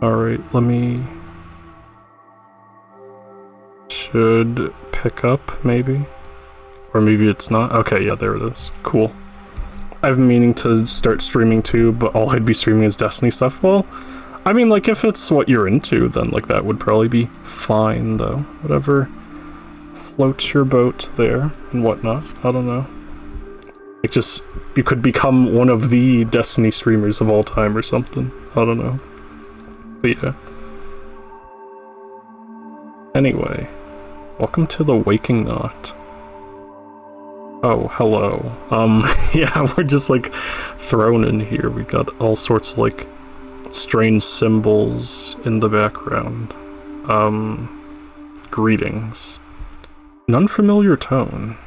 Alright, let me... Should pick up, maybe? Or maybe it's not? Okay, yeah, there it is. Cool. I've been meaning to start streaming too, but all I'd be streaming is Destiny stuff. Well, I mean, like, if it's what you're into, then, like, that would probably be fine, though. Whatever floats your boat there, and whatnot. I don't know. Like, just, you could become one of the Destiny streamers of all time or something. I don't know. But yeah. Anyway, welcome to the Waking Knot. Oh, hello. Yeah, we're just, like, thrown in here. We got all sorts of, like, strange symbols in the background. Greetings. An unfamiliar tone.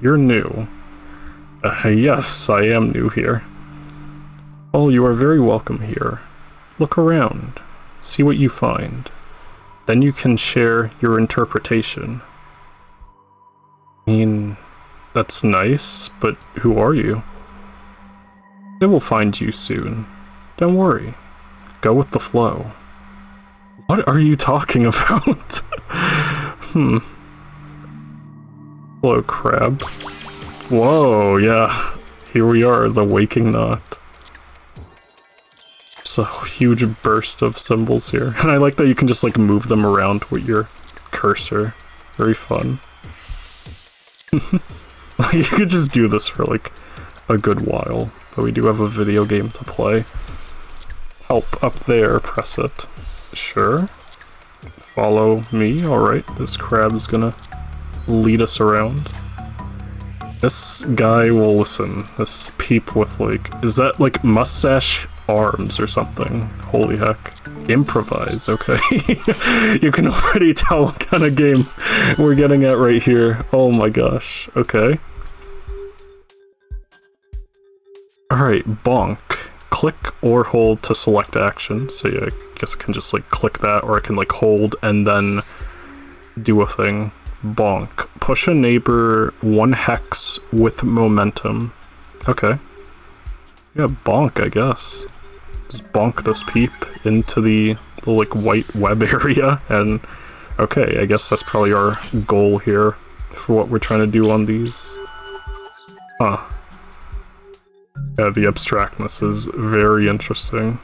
You're new. Yes, I am new here. Oh, you are very welcome here. Look around. See what you find. Then you can share your interpretation. I mean, that's nice, but who are you? They will find you soon. Don't worry. Go with the flow. What are you talking about? Hello, crab. Whoa, yeah. Here we are, the Waking Knot. It's a huge burst of symbols here. And I like that you can just, like, move them around with your cursor. Very fun. You could just do this for, like, a good while. But we do have a video game to play. Help up there, press it. Sure. Follow me, alright. This crab is gonna lead us around. This guy will listen. This peep with, like, is that, like, mustache arms or something? Holy heck. Improvise, okay. You can already tell what kind of game we're getting at right here. Oh my gosh, okay. Alright, bonk. Click or hold to select action. So yeah, I guess I can just, like, click that, or I can, like, hold and then do a thing. Bonk. Push a neighbor 1 hex with momentum. Okay. Yeah, bonk, I guess. Just bonk this peep into the like, white web area, and okay, I guess that's probably our goal here for what we're trying to do on these. Huh. Yeah, the abstractness is very interesting.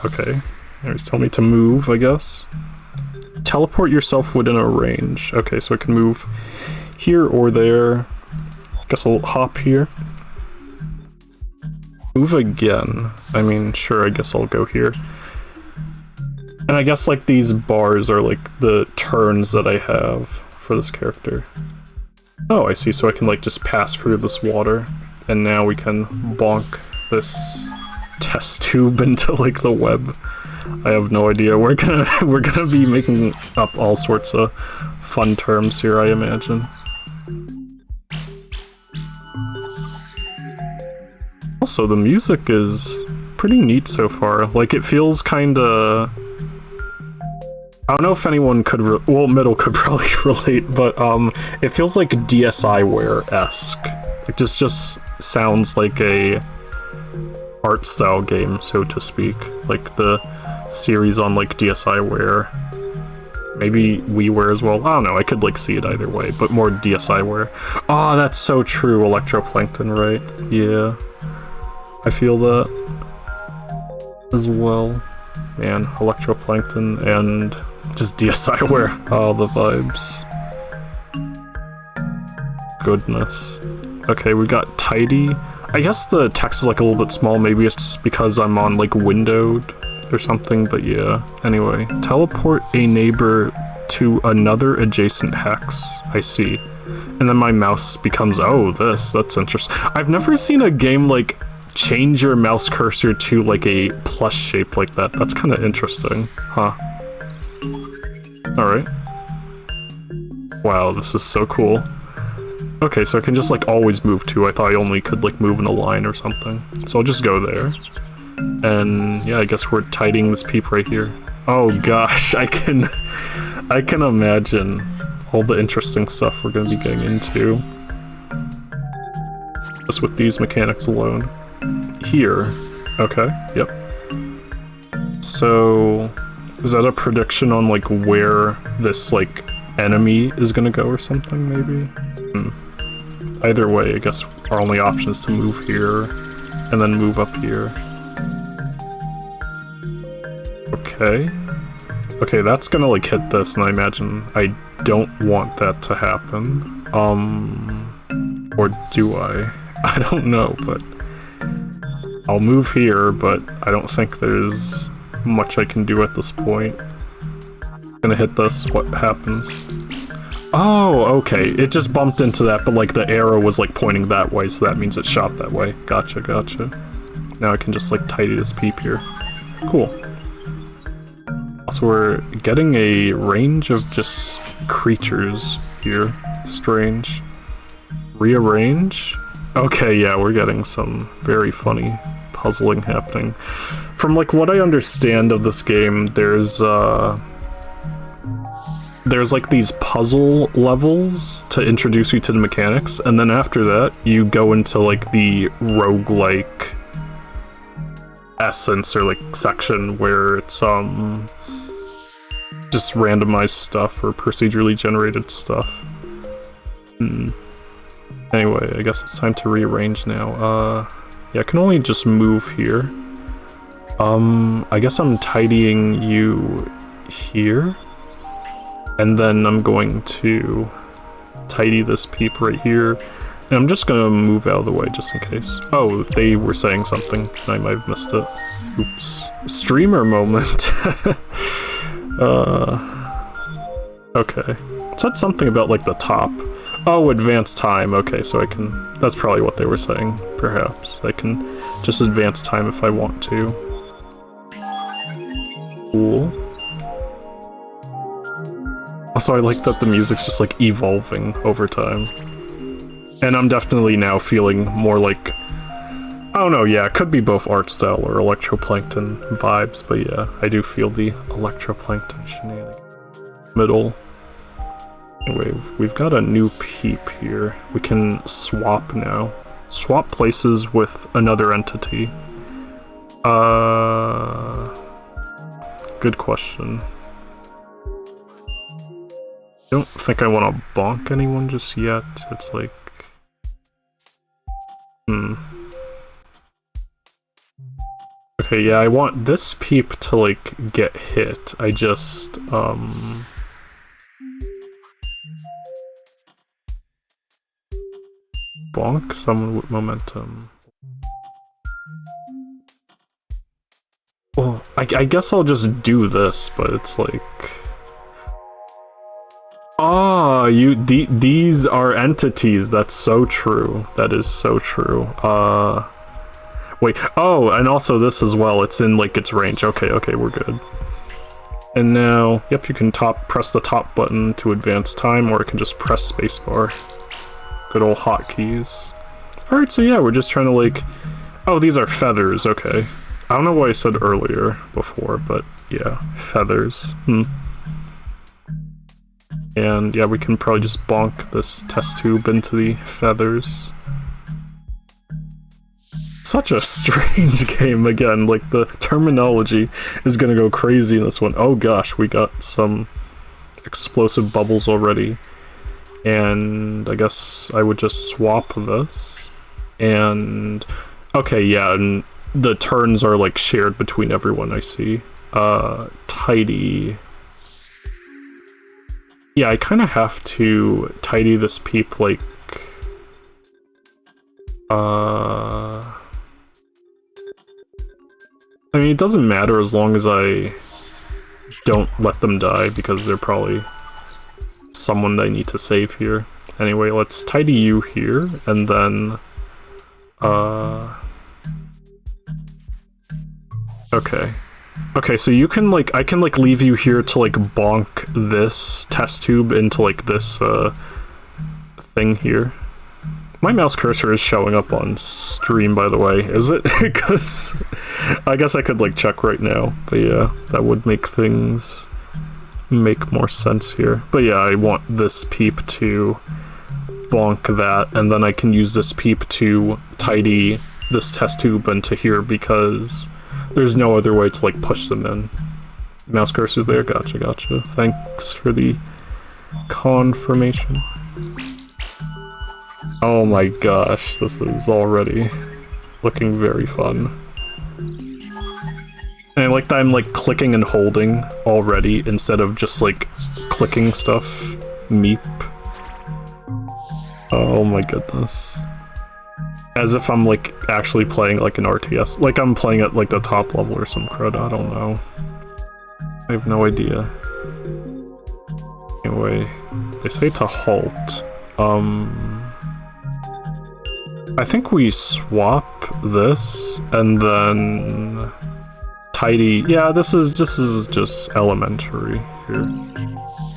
Okay. He's telling me to move, I guess. Teleport yourself within a range. Okay, so I can move here or there. Guess I'll hop here. Move again. I mean, sure, I guess I'll go here. And I guess, like, these bars are, like, the turns that I have for this character. Oh, I see, so I can, like, just pass through this water. And now we can bonk this test tube into, like, the web. I have no idea. We're gonna be making up all sorts of fun terms here, I imagine. Also, the music is pretty neat so far. Like, it feels kinda... I don't know if anyone could well, Middle could probably relate, but it feels like DSiWare-esque. It just sounds like a art style game, so to speak. Like the series on, like, DSiWare. Maybe WiiWare as well. I don't know, I could, like, see it either way, but more DSiWare. Oh, that's so true, Electroplankton, right? Yeah. I feel that as well. Man, Electroplankton and just DSiWare. Oh, the vibes. Goodness. Okay, we got tidy. I guess the text is, like, a little bit small. Maybe it's because I'm on, like, windowed or something, but yeah. Anyway, teleport a neighbor to another adjacent hex. I see. And then my mouse becomes, oh, that's interesting. I've never seen a game, like, change your mouse cursor to, like, a plus shape like that. That's kind of interesting. Huh. Alright. Wow, this is so cool. Okay, so I can just, like, always move too. I thought I only could, like, move in a line or something. So I'll just go there. And yeah, I guess we're tidying this peep right here. Oh gosh, I can imagine all the interesting stuff we're gonna be getting into. Just with these mechanics alone. Here. Okay, yep. So is that a prediction on like where this like enemy is gonna go or something, maybe? Either way, I guess our only option is to move here and then move up here. Okay. Okay, that's gonna like hit this, and I imagine I don't want that to happen. Or do I? I don't know, but I'll move here, but I don't think there's much I can do at this point. Gonna hit this, what happens? Oh, okay, it just bumped into that, but like the arrow was like pointing that way, so that means it shot that way. Gotcha, gotcha. Now I can just like tidy this peep here. Cool. Also, we're getting a range of just creatures here. Strange. Rearrange? Okay, yeah, we're getting some very funny puzzling happening. From like what I understand of this game, there's like these puzzle levels to introduce you to the mechanics, and then after that, you go into like the roguelike essence or like section where it's just randomized stuff or procedurally generated stuff. Anyway, I guess it's time to rearrange now. Yeah, I can only just move here. I guess I'm tidying you here. And then I'm going to tidy this peep right here. And I'm just gonna move out of the way just in case. Oh, they were saying something. I might have missed it. Oops. Streamer moment. Okay. Said something about like the top. Oh, advanced time. Okay, so I can... That's probably what they were saying, perhaps. I can just advance time if I want to. Cool. Also, I like that the music's just like evolving over time. And I'm definitely now feeling more like... I don't know, yeah, it could be both art style or electroplankton vibes, but yeah, I do feel the electroplankton shenanigans. Middle. Anyway, we've got a new peep here. We can swap now. Swap places with another entity. Good question. I don't think I want to bonk anyone just yet. It's like... Okay, yeah, I want this peep to, like, get hit. I just, bonk someone with momentum. Well, I guess I'll just do this, but it's like... Ah, these are entities. That's so true. That is so true. Wait, oh, and also this as well. It's in, like, its range. Okay, we're good. And now, yep, you can press the top button to advance time, or you can just press spacebar. Good old hotkeys. Alright, so yeah, we're just trying to, like... Oh, these are feathers, okay. I don't know what I said earlier, before, but yeah, feathers. And yeah, we can probably just bonk this test tube into the feathers. Such a strange game again, like the terminology is gonna go crazy in this one. Oh gosh, we got some explosive bubbles already. And I guess I would just swap this. And okay, yeah, and the turns are like shared between everyone, I see. Tidy. Yeah, I kind of have to tidy this peep, like... I mean, it doesn't matter as long as I don't let them die, because they're probably someone that I need to save here. Anyway, let's tidy you here, and then... Okay. Okay, so you can, like, I can, like, leave you here to, like, bonk this test tube into, like, this, thing here. My mouse cursor is showing up on stream, by the way, is it? Because I guess I could, like, check right now. But yeah, that would make things make more sense here. But yeah, I want this peep to bonk that, and then I can use this peep to tidy this test tube into here, because there's no other way to like push them in. Mouse cursor's there, gotcha. Thanks for the confirmation. Oh my gosh, this is already looking very fun. And I like that I'm like clicking and holding already instead of just like clicking stuff. Meep. Oh my goodness. As if I'm like actually playing like an RTS. Like I'm playing at like the top level or some crud, I don't know. I have no idea. Anyway, they say to halt. I think we swap this and then tidy. Yeah, this is just elementary here.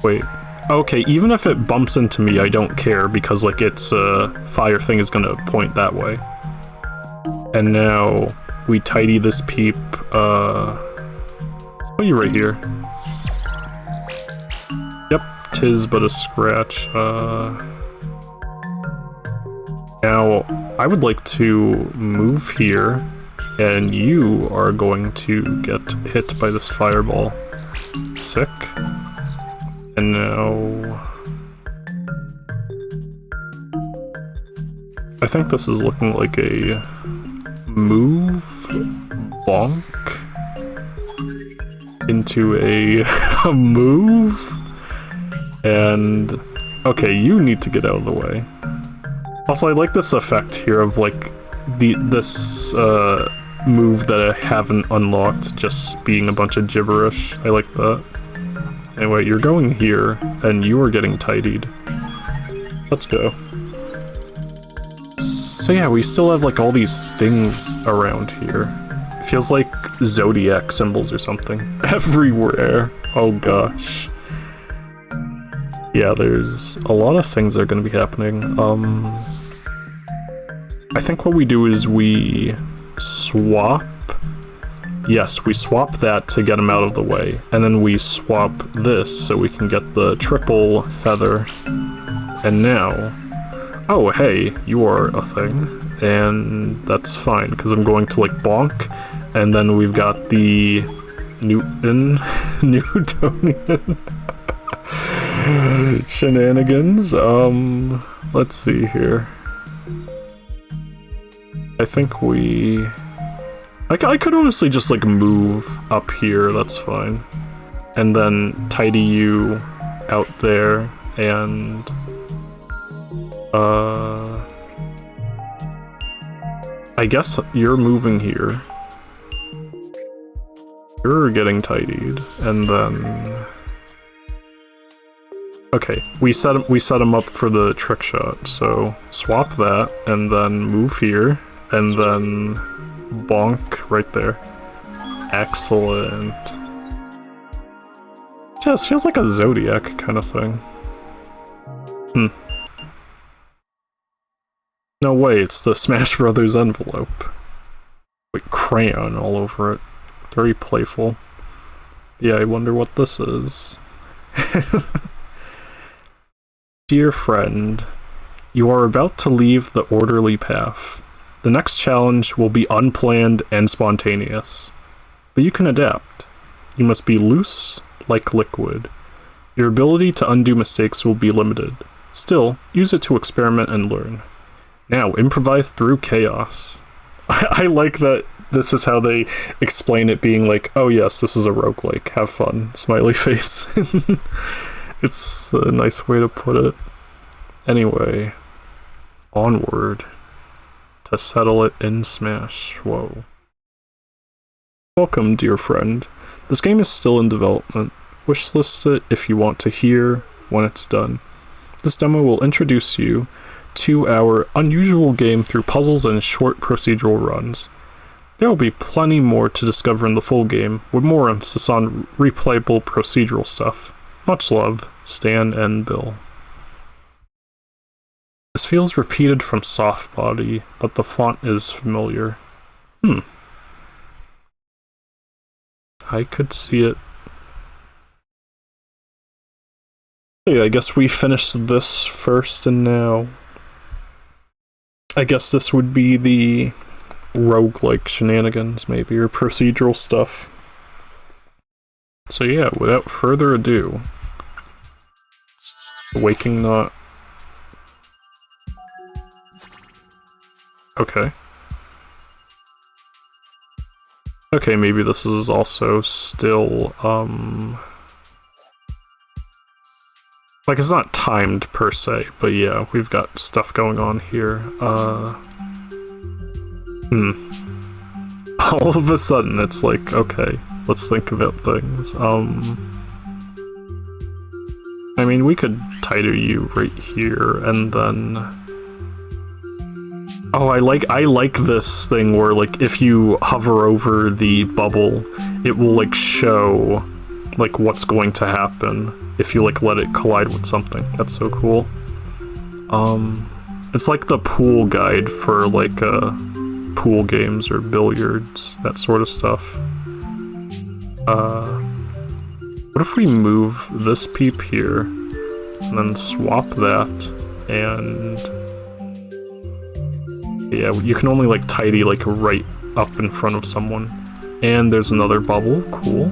Wait. Okay, even if it bumps into me, I don't care because like its fire thing is gonna point that way. And now we tidy this peep. Let's put you right here. Yep, 'tis but a scratch. Now I would like to move here, and you are going to get hit by this fireball. Sick. And now I think this is looking like a move bonk into a move, and okay, you need to get out of the way. Also, I like this effect here of like this move that I haven't unlocked just being a bunch of gibberish. I like that. Anyway, you're going here, and you are getting tidied. Let's go. So yeah, we still have like all these things around here. It feels like zodiac symbols or something. Everywhere. Oh gosh. Yeah, there's a lot of things that are gonna be happening. I think what we do is we swap. Yes, we swap that to get him out of the way, and then we swap this so we can get the triple feather. And now, oh hey, you are a thing, and that's fine because I'm going to like bonk, and then we've got the Newtonian shenanigans. Let's see here. I think we. I could honestly just like move up here, that's fine. And then tidy you out there, and I guess you're moving here. You're getting tidied, and then okay, we set him up for the trick shot, so swap that, and then move here, and then bonk right there. Excellent. Just feels like a zodiac kind of thing. No way, it's the Smash Brothers envelope. With crayon all over it. Very playful. Yeah, I wonder what this is. Dear friend, you are about to leave the orderly path. The next challenge will be unplanned and spontaneous, but you can adapt. You must be loose like liquid. Your ability to undo mistakes will be limited. Still, use it to experiment and learn. Now, improvise through chaos. I like that this is how they explain it, being like, oh yes, this is a roguelike, have fun, smiley face. It's a nice way to put it. Anyway, onward. To settle it in Smash. Whoa. Welcome, dear friend. This game is still in development. Wishlist it if you want to hear when it's done. This demo will introduce you to our unusual game through puzzles and short procedural runs. There will be plenty more to discover in the full game, with more emphasis on replayable procedural stuff. Much love, Stan and Bill. This feels repeated from Softbody, but the font is familiar. I could see it. Hey, I guess we finished this first, and now I guess this would be the roguelike shenanigans, maybe, or procedural stuff. So yeah, without further ado, Waking Not. Okay. Okay, maybe this is also still, like, it's not timed per se, but yeah, we've got stuff going on here. All of a sudden, it's like, okay, let's think about things. I mean, we could tighter you right here, and then... Oh, I like this thing where, like, if you hover over the bubble, it will, like, show, like, what's going to happen if you, like, let it collide with something. That's so cool. It's like the pool guide for, like, pool games or billiards, that sort of stuff. What if we move this peep here, and then swap that, and... Yeah, you can only, like, tidy, like, right up in front of someone. And there's another bubble, cool.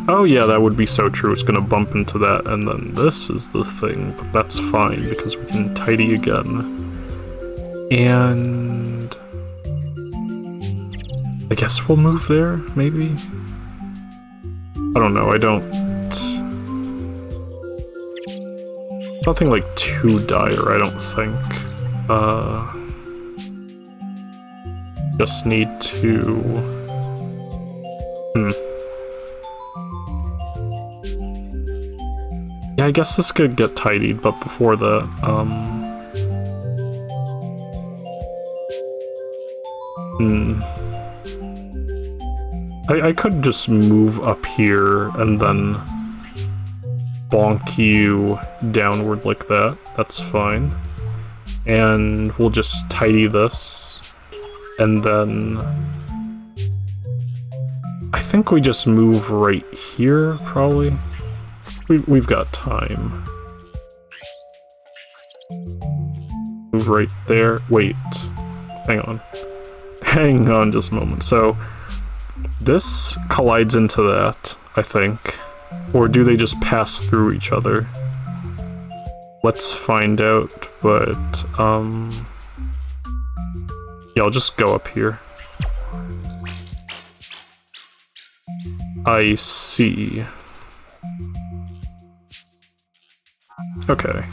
Oh yeah, that would be so true, it's gonna bump into that, and then this is the thing, but that's fine, because we can tidy again. And... I guess we'll move there, maybe? I don't know, I don't... Nothing, like, too dire, I don't think. Just need to... Yeah, I guess this could get tidied, but before that, I could just move up here and then bonk you downward like that. That's fine. And we'll just tidy this. And then... I think we just move right here, probably. We've got time. Move right there. Wait. Hang on. Hang on just a moment. So, this collides into that, I think. Or do they just pass through each other? Let's find out, but, yeah, I'll just go up here. I see. Okay.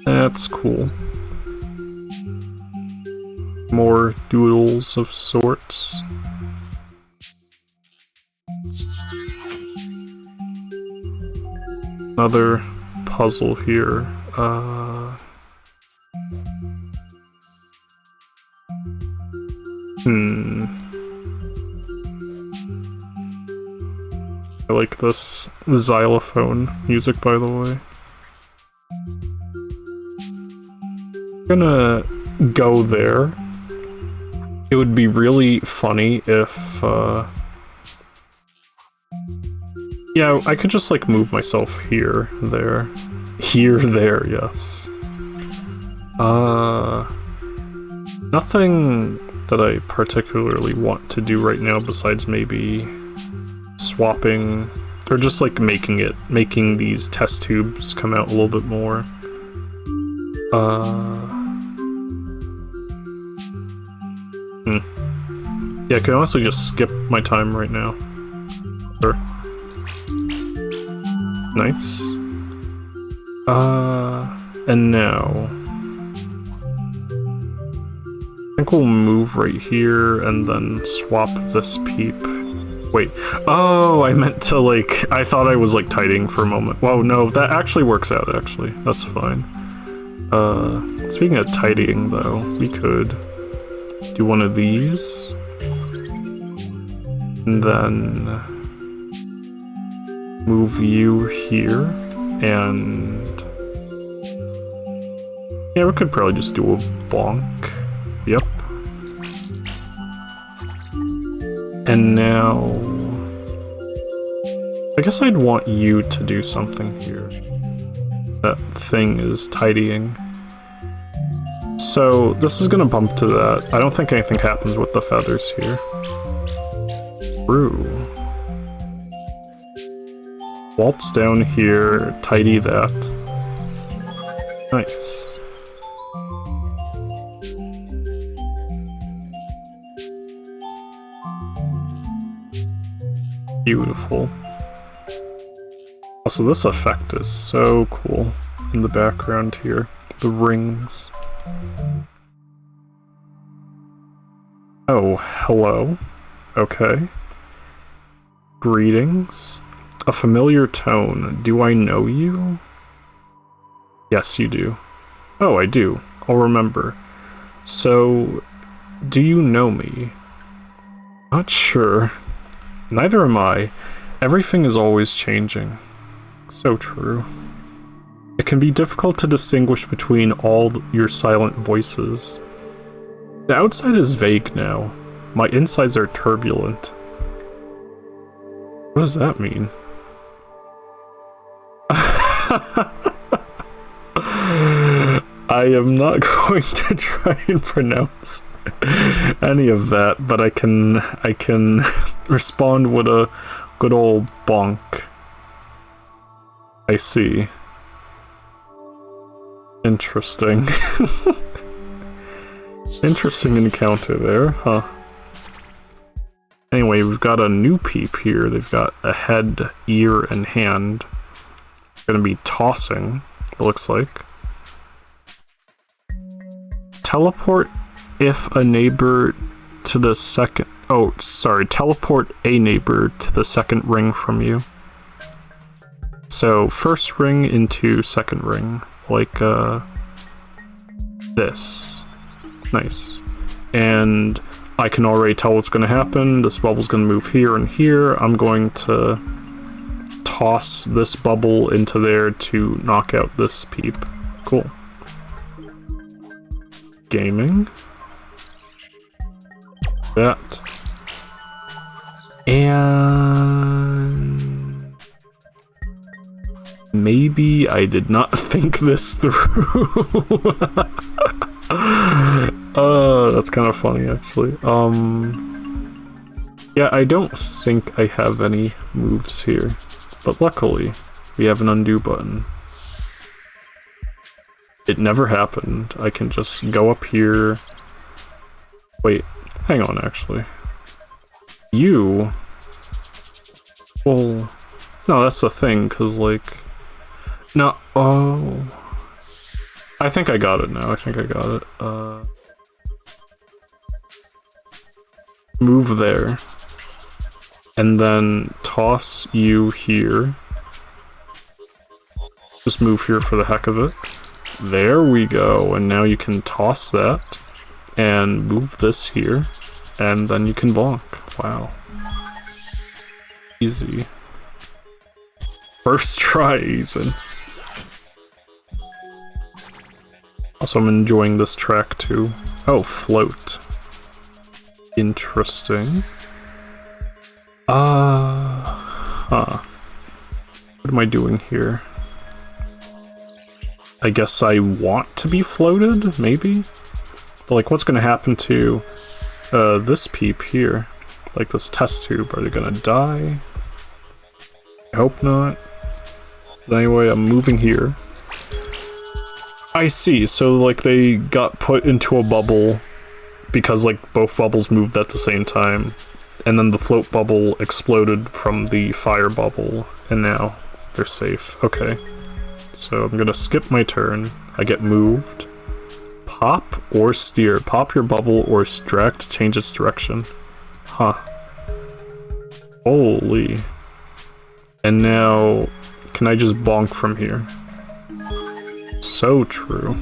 That's cool. More doodles of sorts. Another puzzle here. I like this xylophone music, by the way. I'm gonna go there. It would be really funny if, yeah, I could just, like, move myself here, there. Here, there, yes. Nothing that I particularly want to do right now besides maybe swapping, or just, like, making these test tubes come out a little bit more. Yeah, I can honestly just skip my time right now. Sure. Nice. And now... I think we'll move right here and then swap this peep. Wait. Oh, I meant to, like... I thought I was, like, tidying for a moment. Whoa, no, that actually works out, actually. That's fine. Speaking of tidying, though, we could do one of these. And then move you here, and yeah, we could probably just do a bonk. Yep. And now I guess I'd want you to do something here. that thing is tidying. So this is gonna bump to that. I don't think anything happens with the feathers here. True. Waltz down here, tidy that. Nice. Beautiful. Also, this effect is so cool in the background here. The rings. Oh, hello. Okay. Greetings. A familiar tone. Do I know you? Yes, you do. Oh, I do. I'll remember. So, do you know me? Not sure. Neither am I. Everything is always changing. So true. It can be difficult to distinguish between all your silent voices. The outside is vague now. My insides are turbulent. What does that mean? I am not going to try and pronounce any of that, but I can respond with a good old bonk. I see. Interesting. Interesting encounter there, huh? Anyway, we've got a new peep here. They've got a head, ear, and hand. Gonna be tossing, it looks like. Teleport if a neighbor to the second... Oh, sorry. Teleport a neighbor to the second ring from you. So, first ring into second ring. Like, this. Nice. And I can already tell what's going to happen. This bubble's going to move here and here. I'm going to toss this bubble into there to knock out this peep. Cool. Gaming. That. And maybe I did not think this through. That's kind of funny, actually. Yeah, I don't think I have any moves here, but luckily we have an undo button. It never happened. I can just go up here. Wait, hang on, actually. You... Well... No, that's the thing, because, like... No, oh... I think I got it now, I think I got it. Move there. And then toss you here. Just move here for the heck of it. There we go, and now you can toss that, and move this here, and then you can bonk. Wow. Easy. First try, even. Also, I'm enjoying this track, too. Oh, float. Interesting. Huh. What am I doing here? I guess I want to be floated, maybe? But like, what's gonna happen to this peep here? Like this test tube, are they gonna die? I hope not. But anyway, I'm moving here. I see, so like they got put into a bubble because like both bubbles moved at the same time. And then the float bubble exploded from the fire bubble, and now they're safe. Okay. So I'm gonna skip my turn. I get moved. Pop or steer. Pop your bubble or drag to change its direction. Huh. Holy. And now, can I just bonk from here? So true.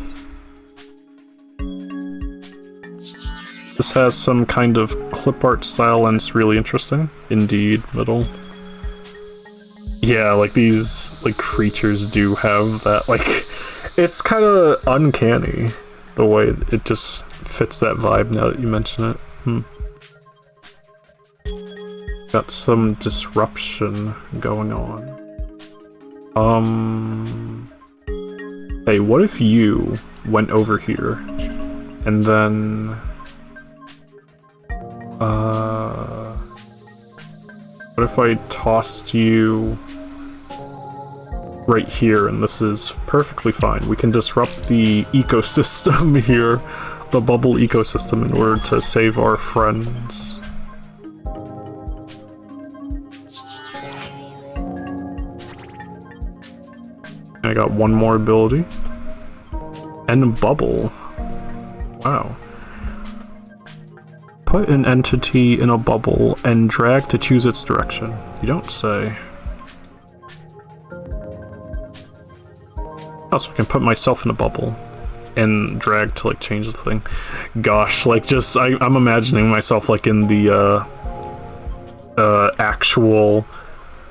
This has some kind of clip art style and it's really interesting. Indeed, middle. Yeah, like these like creatures do have that, like, it's kind of uncanny the way it just fits that vibe now that you mention it. Got some disruption going on. Hey, what if you went over here and then what if I tossed you right here, and this is perfectly fine. We can disrupt the ecosystem here, the bubble ecosystem, in order to save our friends. I got one more ability. And a bubble. Wow. Put an entity in a bubble and drag to choose its direction. You don't say. Also, I can put myself in a bubble and drag to like change the thing. Gosh, like just I'm imagining myself like in the actual.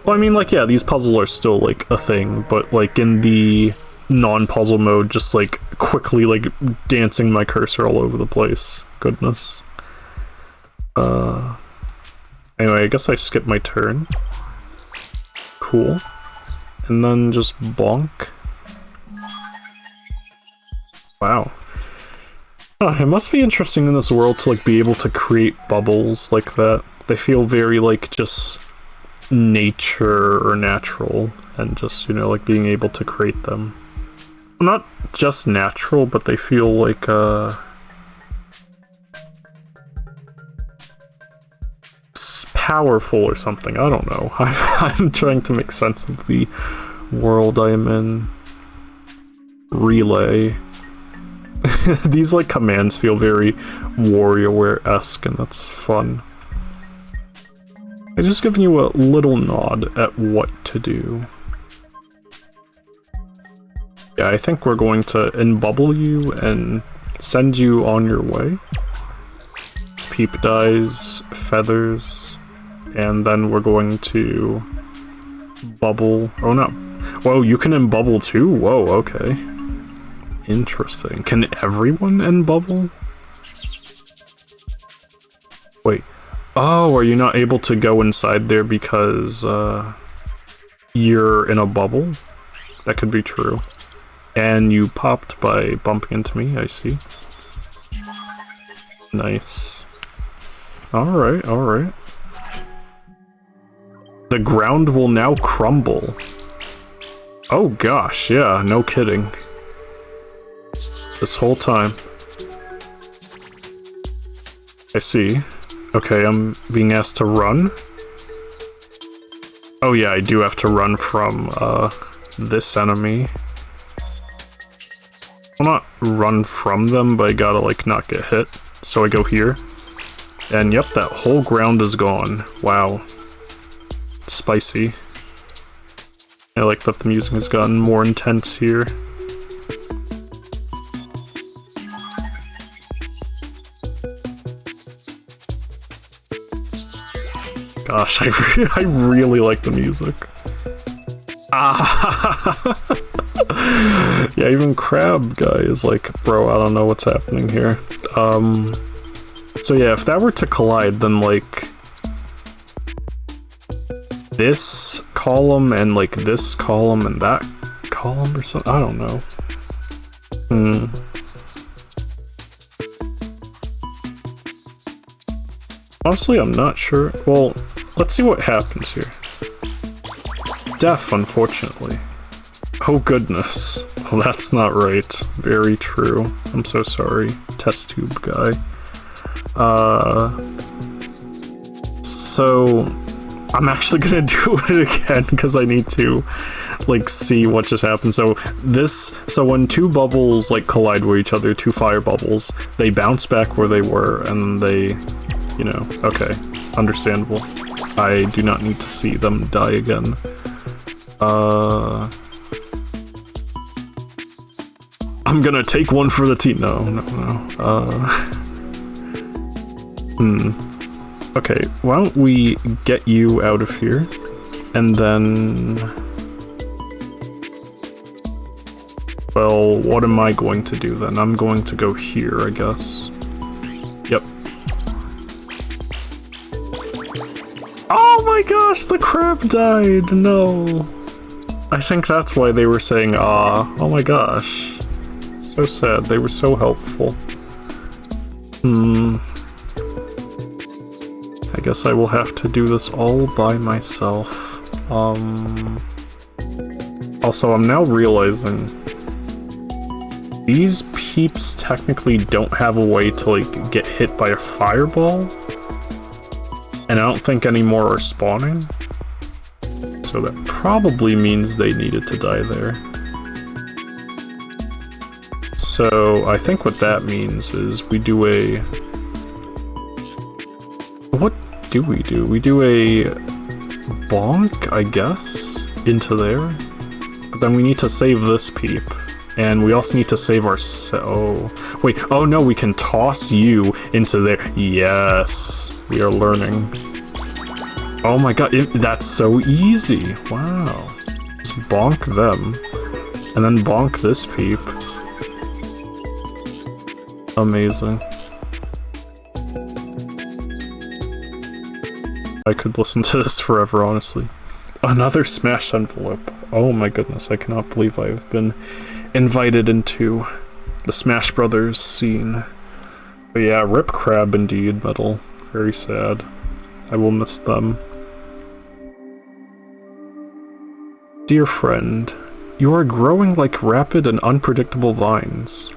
Well, I mean, like, yeah, these puzzles are still like a thing, but like in the non-puzzle mode, just like quickly like dancing my cursor all over the place. Goodness. Anyway, I guess I skipped my turn. Cool. And then just bonk. Wow. It must be interesting in this world to like be able to create bubbles like that. They feel very like just nature or natural, and just, you know, like being able to create them. Not just natural, but they feel like powerful or something. I don't know. I'm trying to make sense of the world I am in. Relay. These like commands feel very WarioWare-esque, and that's fun. I'm just giving you a little nod at what to do. Yeah, I think we're going to unbubble you and send you on your way. Peep dies, feathers, and then we're going to bubble. Oh no. Whoa, you can unbubble too? Whoa, okay. Interesting. Can everyone unbubble? Wait. Oh, are you not able to go inside there because you're in a bubble? That could be true. And you popped by bumping into me, I see. Nice. Alright, alright. The ground will now crumble. Oh gosh, yeah, no kidding. This whole time. I see. Okay, I'm being asked to run. Oh yeah, I do have to run from, this enemy. Well, not run from them, but I gotta, like, not get hit. So I go here. And yep, that whole ground is gone. Wow. Spicy. I like that the music has gotten more intense here. Gosh, I really like the music. Ah! Yeah, even Crab Guy is like, bro, I don't know what's happening here. So yeah, if that were to collide, then like this column and like this column and that column or something, I don't know. Honestly, I'm not sure. Well, let's see what happens here. Death, unfortunately. Oh goodness. Well, that's not right. Very true. I'm so sorry, test tube guy. So I'm actually gonna do it again because I need to like see what just happened. So when two bubbles like collide with each other, two fire bubbles, they bounce back where they were and they, you know, okay, understandable. I do not need to see them die again. I'm gonna take one for the team. No. Okay, why don't we get you out of here, and then... Well, what am I going to do then? I'm going to go here, I guess. Yep. Oh my gosh, the crab died! No! I think that's why they were saying, ah. Oh my gosh. So sad. They were so helpful. I guess I will have to do this all by myself. Also, I'm now realizing these peeps technically don't have a way to, like, get hit by a fireball. And I don't think any more are spawning. So that probably means they needed to die there. So I think what that means is we do a... What do? We do a bonk, I guess, into there. But then we need to save this peep. And we also need to save our... Oh, wait. Oh no, we can toss you into there. Yes, we are learning. Oh my god, that's so easy. Wow. Just bonk them. And then bonk this peep. Amazing. I could listen to this forever, honestly. Another smashed envelope. Oh my goodness, I cannot believe I have been invited into the Smash Brothers scene. But yeah, Rip Crab indeed, Metal. Very sad. I will miss them. Dear friend, you are growing like rapid and unpredictable vines.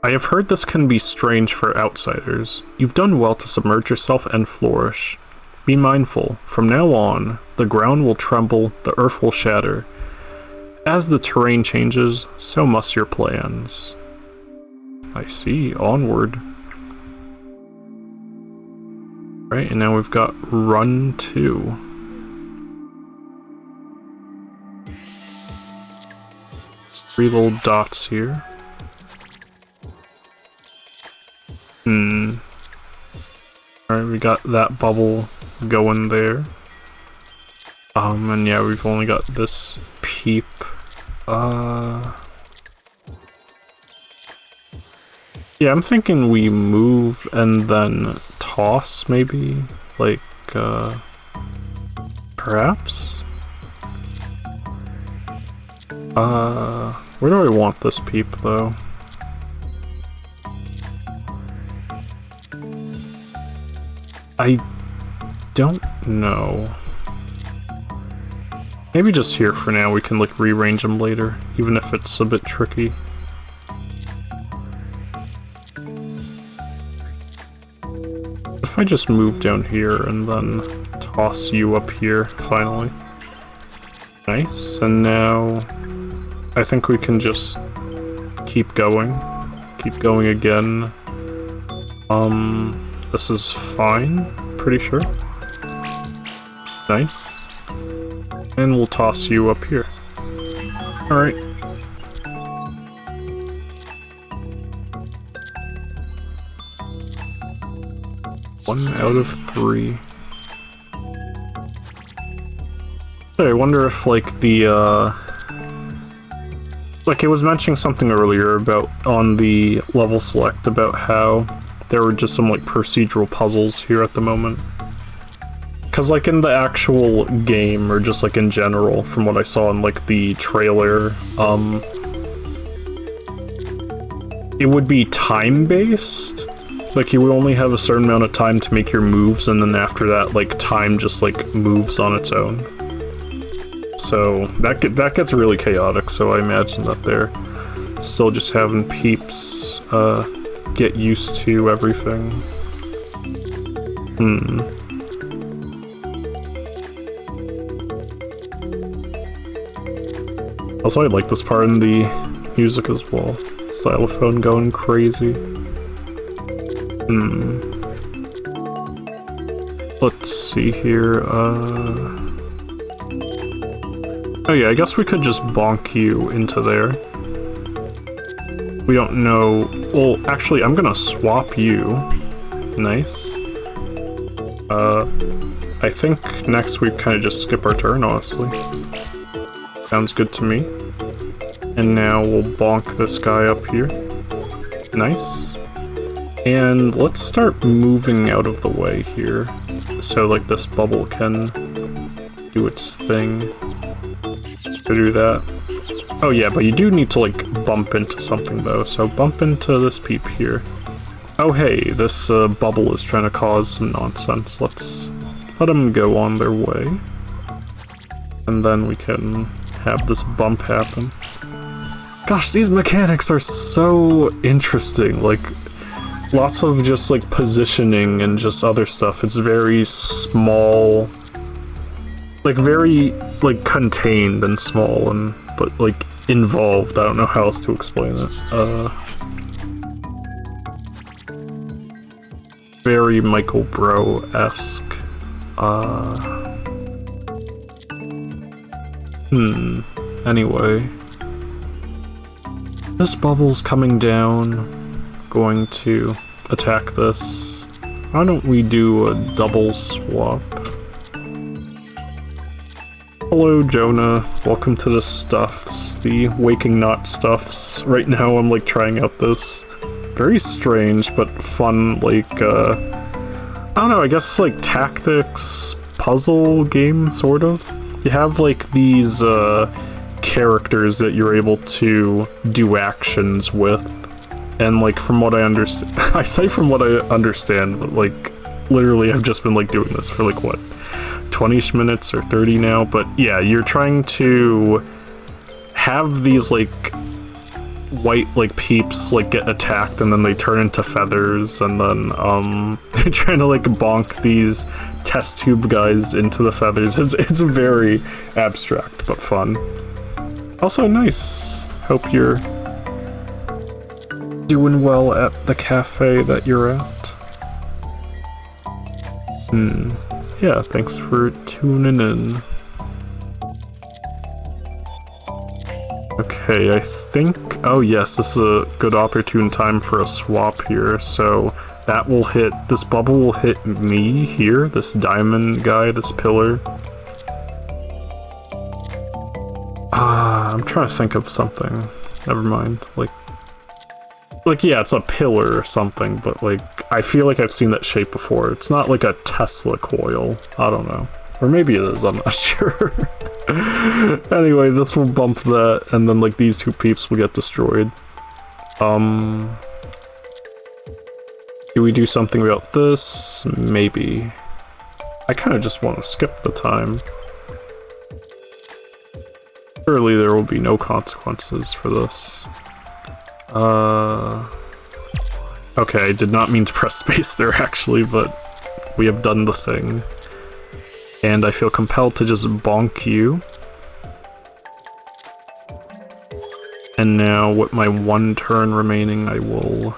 I have heard this can be strange for outsiders. You've done well to submerge yourself and flourish. Be mindful. From now on, the ground will tremble, the earth will shatter. As the terrain changes, so must your plans. I see. Onward. Right, and now we've got Run 2. Three little dots here. Alright, we got that bubble going there. And yeah, we've only got this peep. Yeah, I'm thinking we move and then toss, maybe? Like, perhaps? Where do I want this peep, though? I don't know. Maybe just here for now, we can like rearrange them later, even if it's a bit tricky. If I just move down here and then toss you up here, finally. Nice, and now I think we can just keep going. Keep going again. This is fine, pretty sure. Nice. And we'll toss you up here. Alright. One out of 3. Okay, I wonder if, like, the, like, it was mentioning something earlier about, on the level select, about how there were just some, like, procedural puzzles here at the moment. Because, like, in the actual game, or just, like, in general, from what I saw in, like, the trailer, it would be time-based. Like, you would only have a certain amount of time to make your moves, and then after that, like, time just, like, moves on its own. So, that gets really chaotic, so I imagine that they're still just having peeps, get used to everything. Also, I like this part in the music as well. Xylophone going crazy. Let's see here, oh yeah, I guess we could just bonk you into there. We don't know... Well, actually, I'm gonna swap you. Nice. I think next we kind of just skip our turn, honestly. Sounds good to me. And now we'll bonk this guy up here. Nice. And let's start moving out of the way here. So, like, this bubble can do its thing. to do that. Oh yeah, but you do need to like bump into something though, so bump into this peep here. Oh hey, this bubble is trying to cause some nonsense. Let's let them go on their way. And then we can have this bump happen. Gosh, these mechanics are so interesting. Like, lots of just like positioning and just other stuff. It's very small, like very like contained and small, and but like involved. I don't know how else to explain it. Very Michael Bro-esque. Anyway. This bubble's coming down. Going to attack this. Why don't we do a double swap? Hello, Jonah. Welcome to the stuffs, the Waking Not stuffs. Right now I'm like trying out this very strange but fun, like, I don't know, I guess like tactics puzzle game, sort of. You have like these characters that you're able to do actions with, and like from what I understand, I say from what I understand, but like literally I've just been like doing this for like what, 20-ish minutes or 30 now, but yeah, you're trying to have these like white like peeps like get attacked and then they turn into feathers, and then you're trying to like bonk these test tube guys into the feathers. It's very abstract but fun. Also nice. Hope you're doing well at the cafe that you're at. Yeah, thanks for tuning in. Okay, I think... Oh yes, this is a good opportune time for a swap here, so that will hit... This bubble will hit me here, this diamond guy, this pillar. I'm trying to think of something. Never mind. Like, yeah, it's a pillar or something, but like, I feel like I've seen that shape before. It's not like a Tesla coil. I don't know. Or maybe it is, I'm not sure. Anyway, this will bump that, and then like these two peeps will get destroyed. Do we do something about this? Maybe. I kind of just want to skip the time. Surely there will be no consequences for this. Okay, I did not mean to press space there actually, but we have done the thing. And I feel compelled to just bonk you. And now, with my one turn remaining, I will...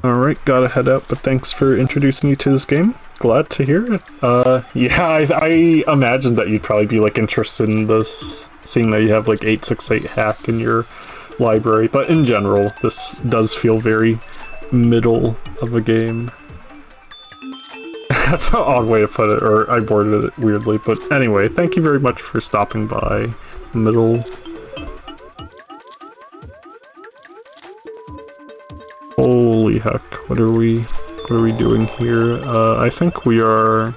Alright, gotta head out, but thanks for introducing you to this game. Glad to hear it. Yeah, I imagined that you'd probably be, like, interested in this, seeing that you have, like, 868 hack in your library, but in general, this does feel very middle of a game. That's an odd way to put it, or I worded it weirdly, but anyway, thank you very much for stopping by. Middle. Holy heck, what are we doing here? I think we are...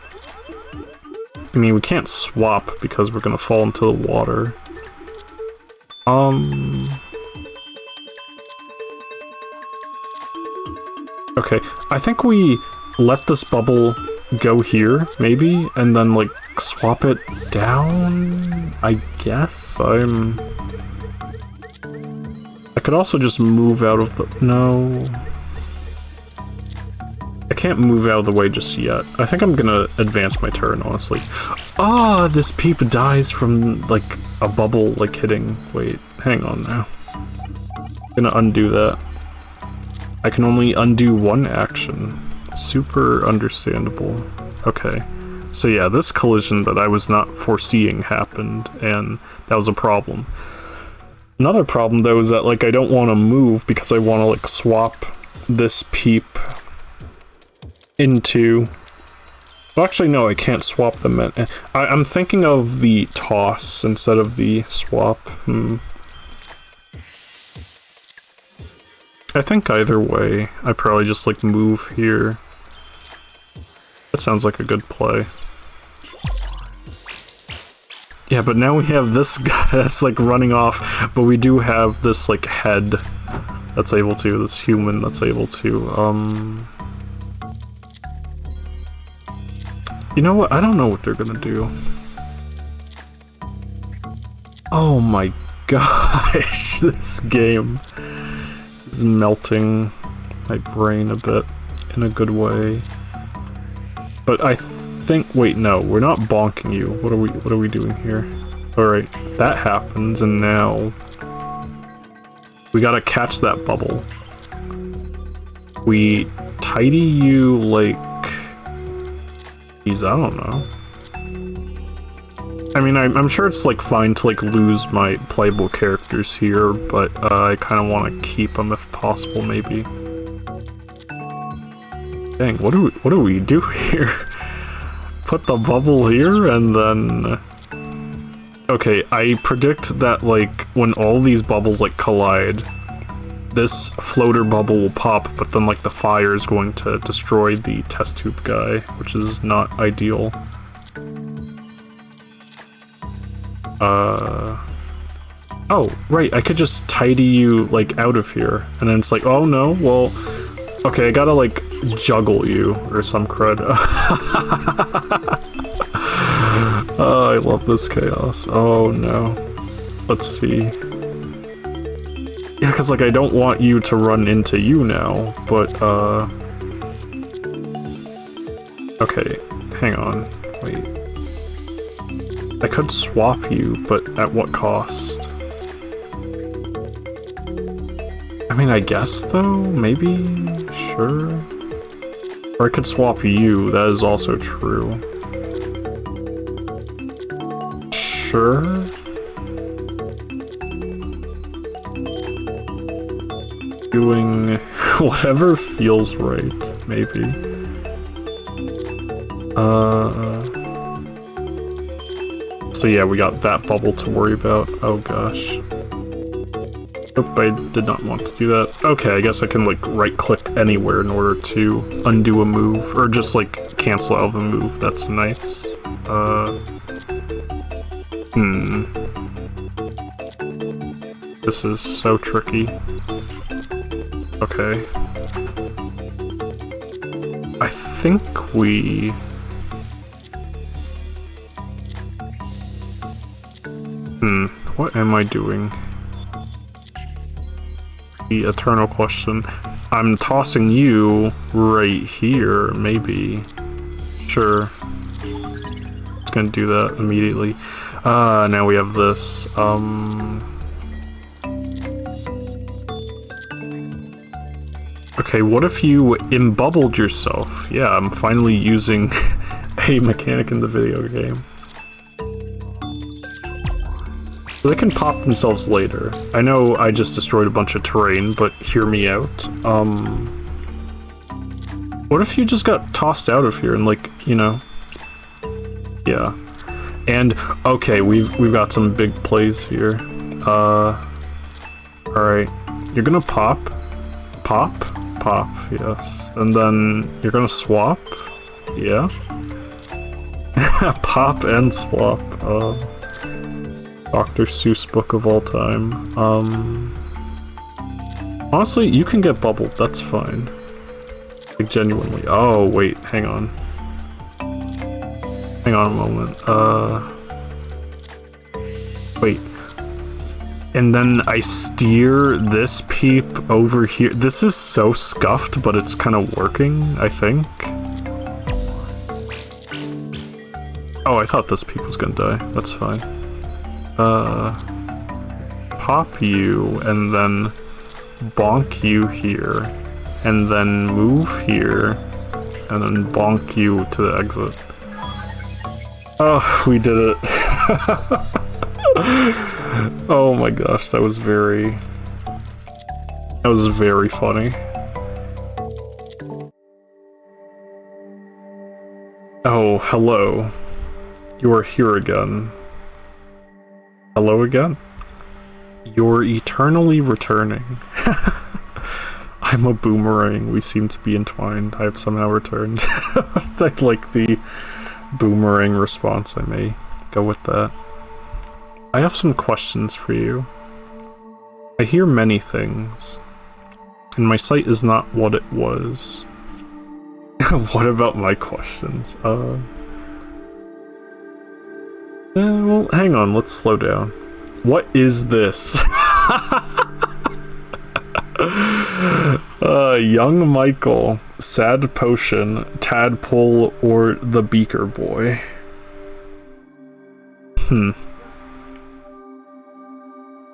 I mean, we can't swap because we're gonna fall into the water. Okay, I think we let this bubble go here, maybe, and then, like, swap it down, I guess? I could also just move out of the... No... I can't move out of the way just yet. I think I'm gonna advance my turn, honestly. Ah, this peep dies from, like, a bubble, like, hitting... Wait, hang on now. I'm gonna undo that. I can only undo one action. Super understandable. Okay. So yeah, this collision that I was not foreseeing happened, and that was a problem. Another problem, though, is that, like, I don't want to move because I want to, like, swap this peep into... Well, actually, no, I can't swap them in. I'm thinking of the toss instead of the swap. I think either way, I probably just, like, move here. That sounds like a good play. Yeah, but now we have this guy that's like running off, but we do have this like head that's able to, this human that's able to, you know what? I don't know what they're gonna do. Oh my gosh, this game is melting my brain a bit in a good way. But I think, wait, no, we're not bonking you. What are we doing here? Alright, that happens, and now we gotta catch that bubble. We tidy you like, geez, I don't know. I mean, I'm sure it's like fine to like lose my playable characters here, but I kind of want to keep them if possible, maybe. Dang, what do we do here? Put the bubble here and then... Okay, I predict that like when all these bubbles like collide, this floater bubble will pop, but then like the fire is going to destroy the test tube guy, which is not ideal. Oh, right, I could just tidy you, like, out of here. And then it's like, oh no, well, okay, I gotta, like, juggle you, or some crud. Oh, I love this chaos. Oh no. Let's see. Yeah, because, like, I don't want you to run into you now, but, okay, hang on, wait. I could swap you, but at what cost? I mean, I guess, though? Maybe? Sure? Or I could swap you, that is also true. Sure? Doing whatever feels right, maybe. So yeah, we got that bubble to worry about. Oh gosh. Nope, I did not want to do that. Okay, I guess I can like right-click anywhere in order to undo a move, or just like cancel out of a move. That's nice. This is so tricky. Okay. I think we... what am I doing? The eternal question. I'm tossing you right here, maybe. Sure. It's gonna do that immediately. Now we have this, okay, what if you imbubbled yourself? Yeah, I'm finally using a mechanic in the video game. They can pop themselves later. I know I just destroyed a bunch of terrain, but hear me out. What if you just got tossed out of here and like, you know... Yeah. And, okay, we've got some big plays here. Alright. You're gonna pop. Pop? Pop, yes. And then you're gonna swap? Yeah. Pop and swap. Dr. Seuss book of all time. Honestly, you can get bubbled, that's fine. Like, genuinely. Oh, wait, hang on. Hang on a moment. Wait. And then I steer this peep over here. This is so scuffed, but it's kind of working, I think. Oh, I thought this peep was gonna die. That's fine. Pop you, and then bonk you here, and then move here, and then bonk you to the exit. Oh, we did it. Oh my gosh, that was very funny. Oh, hello. You are here again. Hello again? You're eternally returning. I I'm a boomerang. We seem to be entwined. I have somehow returned. I like the boomerang response. I may go with that. I have some questions for you. I hear many things, and my sight is not what it was. What about my questions? Well, hang on, let's slow down. What is this? Young Michael, Sad Potion, Tadpole, or the Beaker Boy?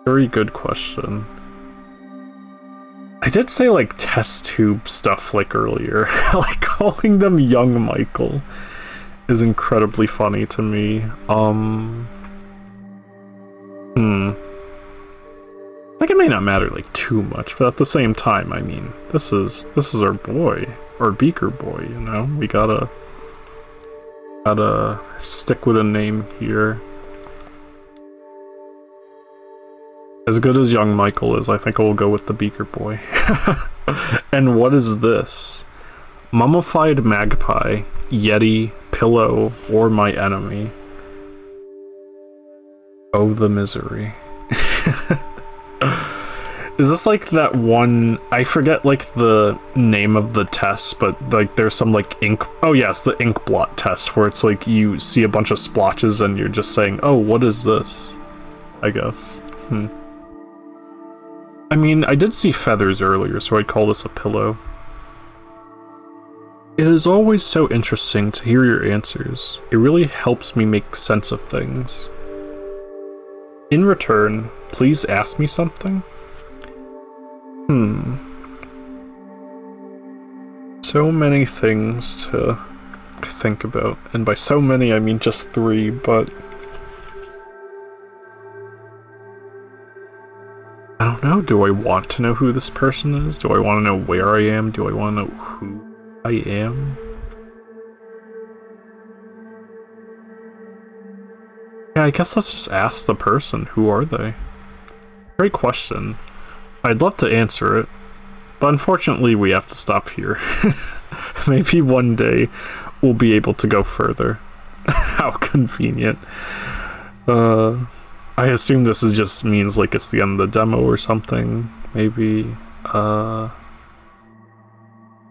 Very good question. I did say like test tube stuff like earlier. Like calling them Young Michael is incredibly funny to me. Like it may not matter like too much, but at the same time, I mean, this is our boy, our Beaker Boy, you know? We gotta stick with a name here. As good as Young Michael is, I think I will go with the Beaker Boy. And what is this? Mummified magpie, yeti, pillow, or my enemy? Oh, the misery. Is this like that one, I forget like the name of the test, but like there's some like ink, oh yes, the ink blot test, where it's like you see a bunch of splotches and you're just saying, oh, what is this? I guess. I mean, I did see feathers earlier, so I'd call this a pillow. It is always so interesting to hear your answers. It really helps me make sense of things. In return, please ask me something? So many things to think about. And by so many, I mean just 3, but... I don't know, do I want to know who this person is? Do I want to know where I am? Do I want to know who I am? Yeah, I guess let's just ask the person, who are they? Great question. I'd love to answer it, but unfortunately we have to stop here. Maybe one day we'll be able to go further. How convenient. I assume this is just means like it's the end of the demo or something. Maybe.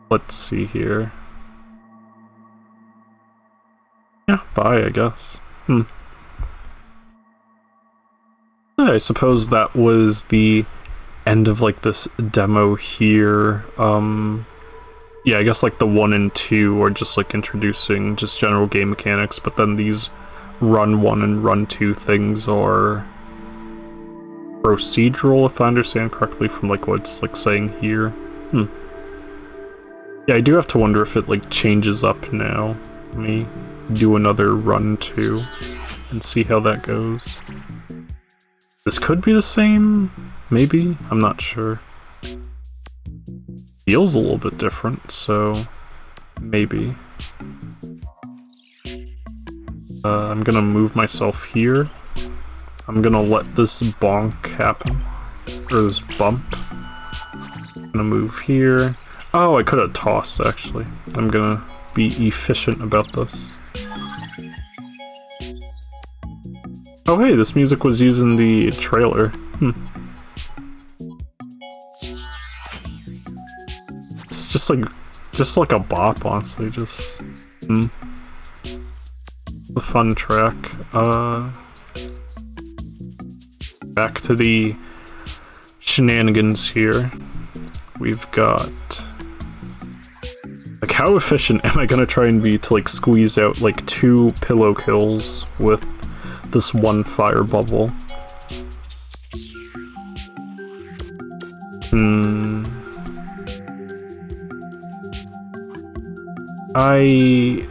Let's see here. Yeah, bye, I guess. I suppose that was the end of like this demo here. Yeah, I guess like the 1 and 2 are just like introducing just general game mechanics, but then these run 1 and run 2 things are procedural, if I understand correctly from like what it's like saying here. Yeah, I do have to wonder if it like changes up now. Let me do another run 2 and see how that goes. This could be the same, maybe? I'm not sure. Feels a little bit different, so maybe. I'm gonna move myself here. I'm gonna let this bonk happen, or this bump. I'm gonna move here. Oh, I could have tossed, actually. I'm gonna be efficient about this. Oh hey, this music was used in the trailer. It's just like a bop, honestly, just a fun track. Back to the shenanigans here. We've got like, how efficient am I gonna try and be to like squeeze out like 2 pillow kills with this 1 fire bubble? I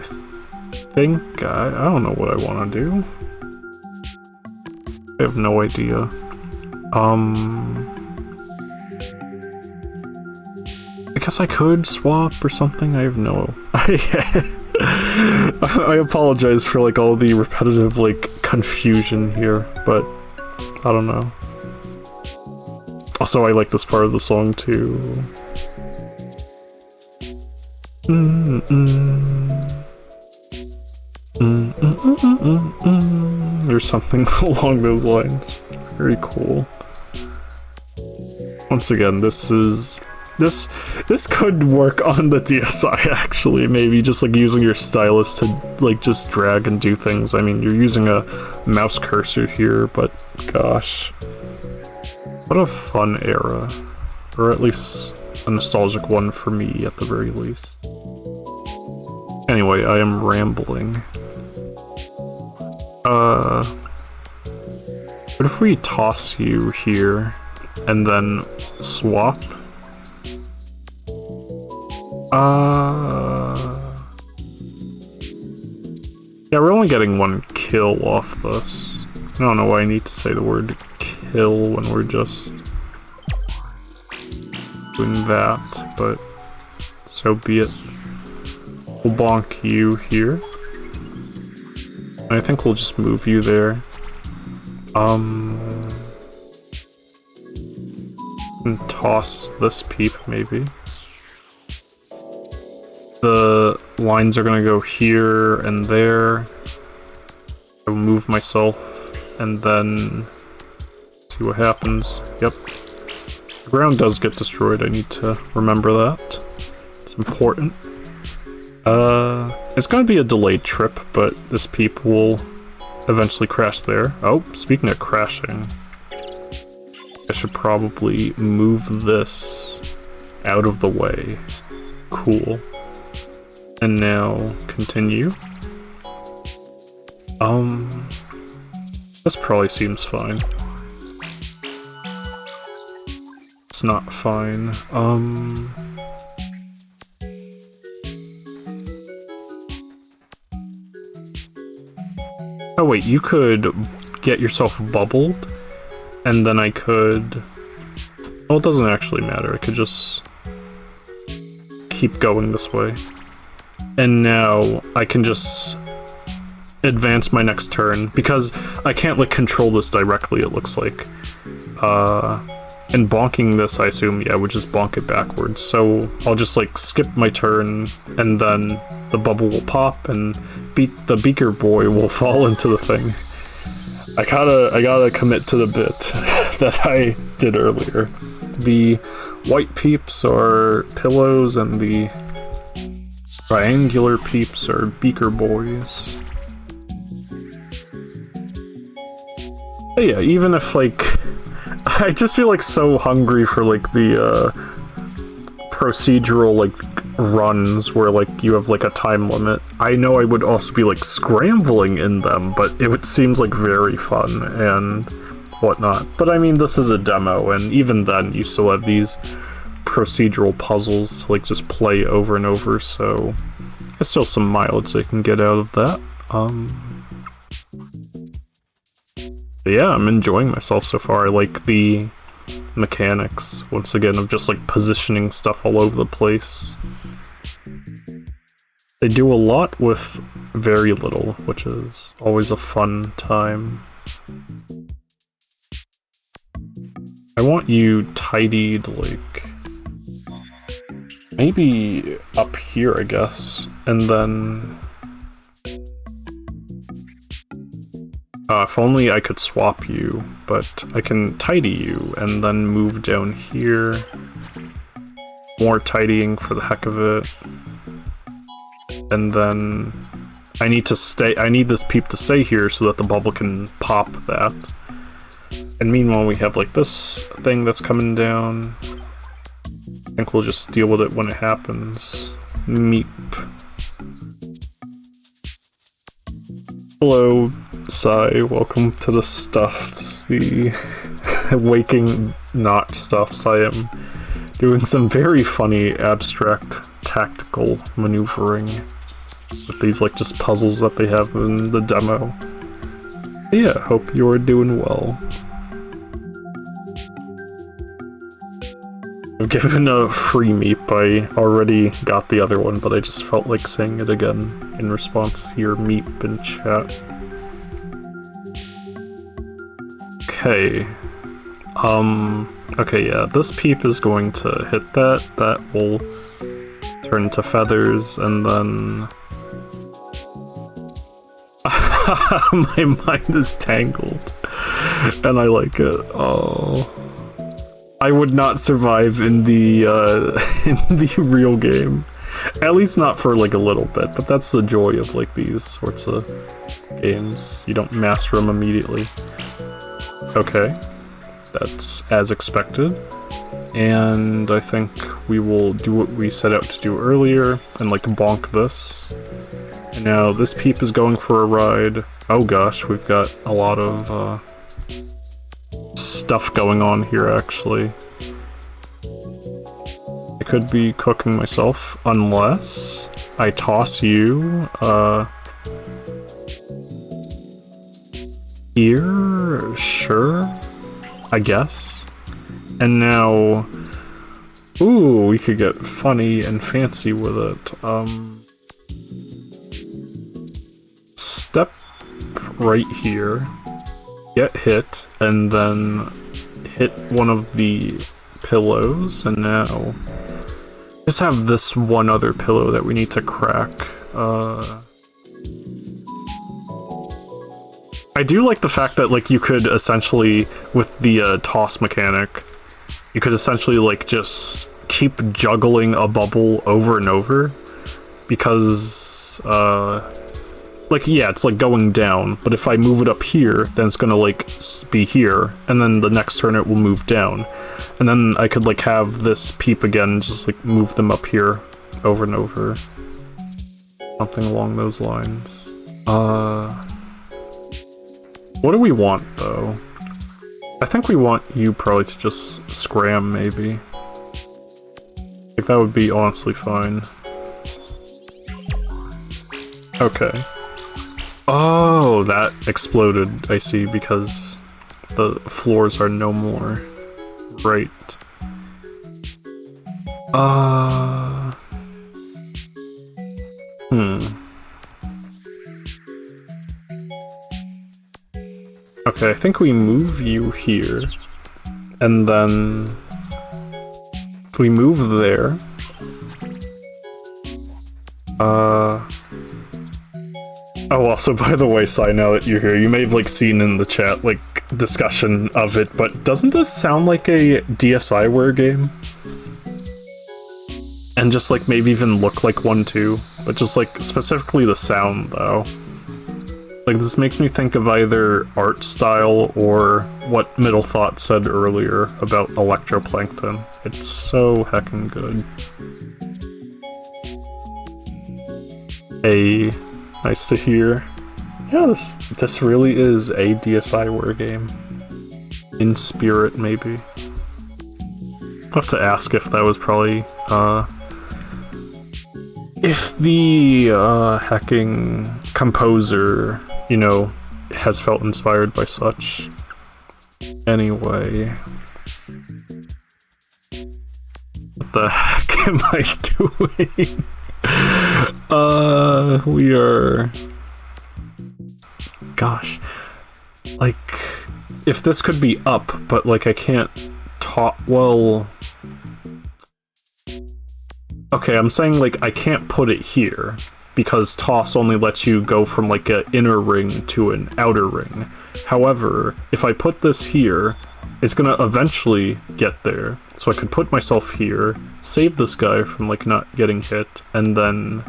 think I don't know what I want to do. I have no idea. I guess I could swap or something. I have no. I apologize for like all the repetitive like confusion here, but I don't know. Also, I like this part of the song too. Or something along those lines. Very cool. Once again, this could work on the DSi actually, maybe just like using your stylus to like just drag and do things. I mean, you're using a mouse cursor here, but gosh. What a fun era. Or at least a nostalgic one for me at the very least. Anyway, I am rambling. What if we toss you here and then swap? Yeah, we're only getting one kill off this. I don't know why I need to say the word kill when we're just doing that, but so be it. We'll bonk you here. I think we'll just move you there. And toss this peep, maybe. The lines are gonna go here and there. I'll move myself and then see what happens. Yep. The ground does get destroyed, I need to remember that. It's important. It's gonna be a delayed trip, but this peep will eventually crash there. Oh, speaking of crashing, I should probably move this out of the way. Cool. And now continue. This probably seems fine. It's not fine. Oh wait, you could get yourself bubbled, and then I could... Well, it doesn't actually matter, I could just keep going this way. And now I can just advance my next turn, because I can't like control this directly, it looks like. And bonking this, I assume, yeah, would just bonk it backwards. So I'll just like skip my turn, and then the bubble will pop, and the Beaker boy will fall into the thing. I gotta commit to the bit that I did earlier. The white peeps are pillows, and the triangular peeps are Beaker boys. But yeah, even if like... I just feel like so hungry for like the procedural like runs where like you have like a time limit. I know I would also be like scrambling in them, but it seems like very fun and whatnot. But I mean, this is a demo, and even then you still have these procedural puzzles to like just play over and over, so there's still some mileage they can get out of that. But yeah, I'm enjoying myself so far. I like the mechanics, once again, of just like positioning stuff all over the place. They do a lot with very little, which is always a fun time. I want you tidied, like, maybe up here, I guess, and then... if only I could swap you, but I can tidy you and then move down here. More tidying for the heck of it. And then I need this peep to stay here so that the bubble can pop that. And meanwhile we have like this thing that's coming down. I think we'll just deal with it when it happens. Meep. Hello, Sai, welcome to the stuffs, the waking not stuffs. I am doing some very funny abstract tactical maneuvering with these like just puzzles that they have in the demo. But yeah, hope you're doing well. I've given a free meep, I already got the other one, but I just felt like saying it again in response to your meep in chat. Okay. Okay, yeah, this peep is going to hit that. That will turn to feathers, and then... My mind is tangled, and I like it. Oh, I would not survive in the in the real game, at least not for like a little bit. But that's the joy of like these sorts of games. You don't master them immediately. Okay, that's as expected, and I think we will do what we set out to do earlier and like bonk this. And now this peep is going for a ride. Oh gosh, we've got a lot of stuff going on here actually. I could be cooking myself unless I toss you here, sure, I guess. And now, ooh, we could get funny and fancy with it. Step right here, get hit, and then hit one of the pillows, and now just have this one other pillow that we need to crack. I do like the fact that like you could essentially, with the toss mechanic, you could essentially like just keep juggling a bubble over and over, because like, yeah, it's like going down, but if I move it up here, then it's gonna like be here, and then the next turn it will move down. And then I could like have this peep again, just like move them up here over and over. Something along those lines. What do we want though? I think we want you probably to just scram maybe. Like that would be honestly fine. Okay. Oh, that exploded, I see, because the floors are no more. Right. Okay, I think we move you here, and then we move there. Oh, also, by the way, Sai, now that you're here, you may have, like, seen in the chat, like, discussion of it, but doesn't this sound like a DSiWare game? And just, like, maybe even look like one, too. But just, like, specifically the sound, though. Like, this makes me think of either art style or what Middle Thought said earlier about electroplankton. It's so heckin' good. Hey. Nice to hear. Yeah, this really is a DSiWare game. In spirit, maybe. I'll have to ask if that was probably, if the, hacking composer, you know, has felt inspired by such. Anyway. What the heck am I doing? We are... Gosh. Like, if this could be up, but, like, I can't talk... Well... Okay, I'm saying, like, I can't put it here, because toss only lets you go from, like, an inner ring to an outer ring. However, if I put this here, it's gonna eventually get there. So I could put myself here, save this guy from, like, not getting hit, and then...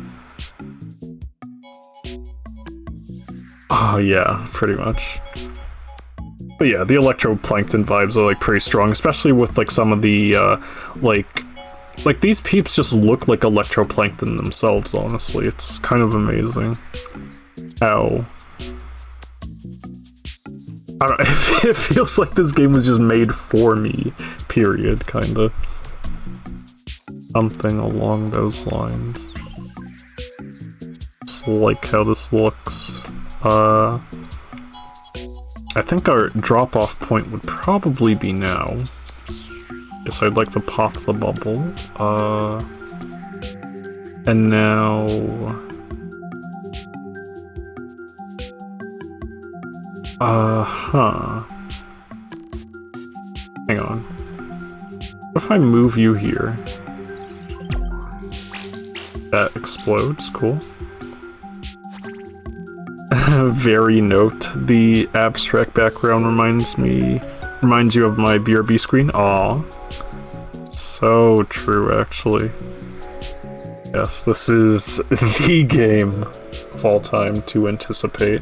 Oh, yeah, pretty much. But yeah, the electroplankton vibes are, like, pretty strong, especially with, like, some of the, like, these peeps just look like electroplankton themselves, honestly. It's kind of amazing. Ow. I don't know, it feels like this game was just made for me, period, kinda. Something along those lines. Just like how this looks. I think our drop-off point would probably be now. Yes, I'd like to pop the bubble. And now... Hang on. What if I move you here? That explodes, cool. Very note, the abstract background reminds you of my BRB screen. Aw. So true, actually. Yes, this is the game of all time to anticipate.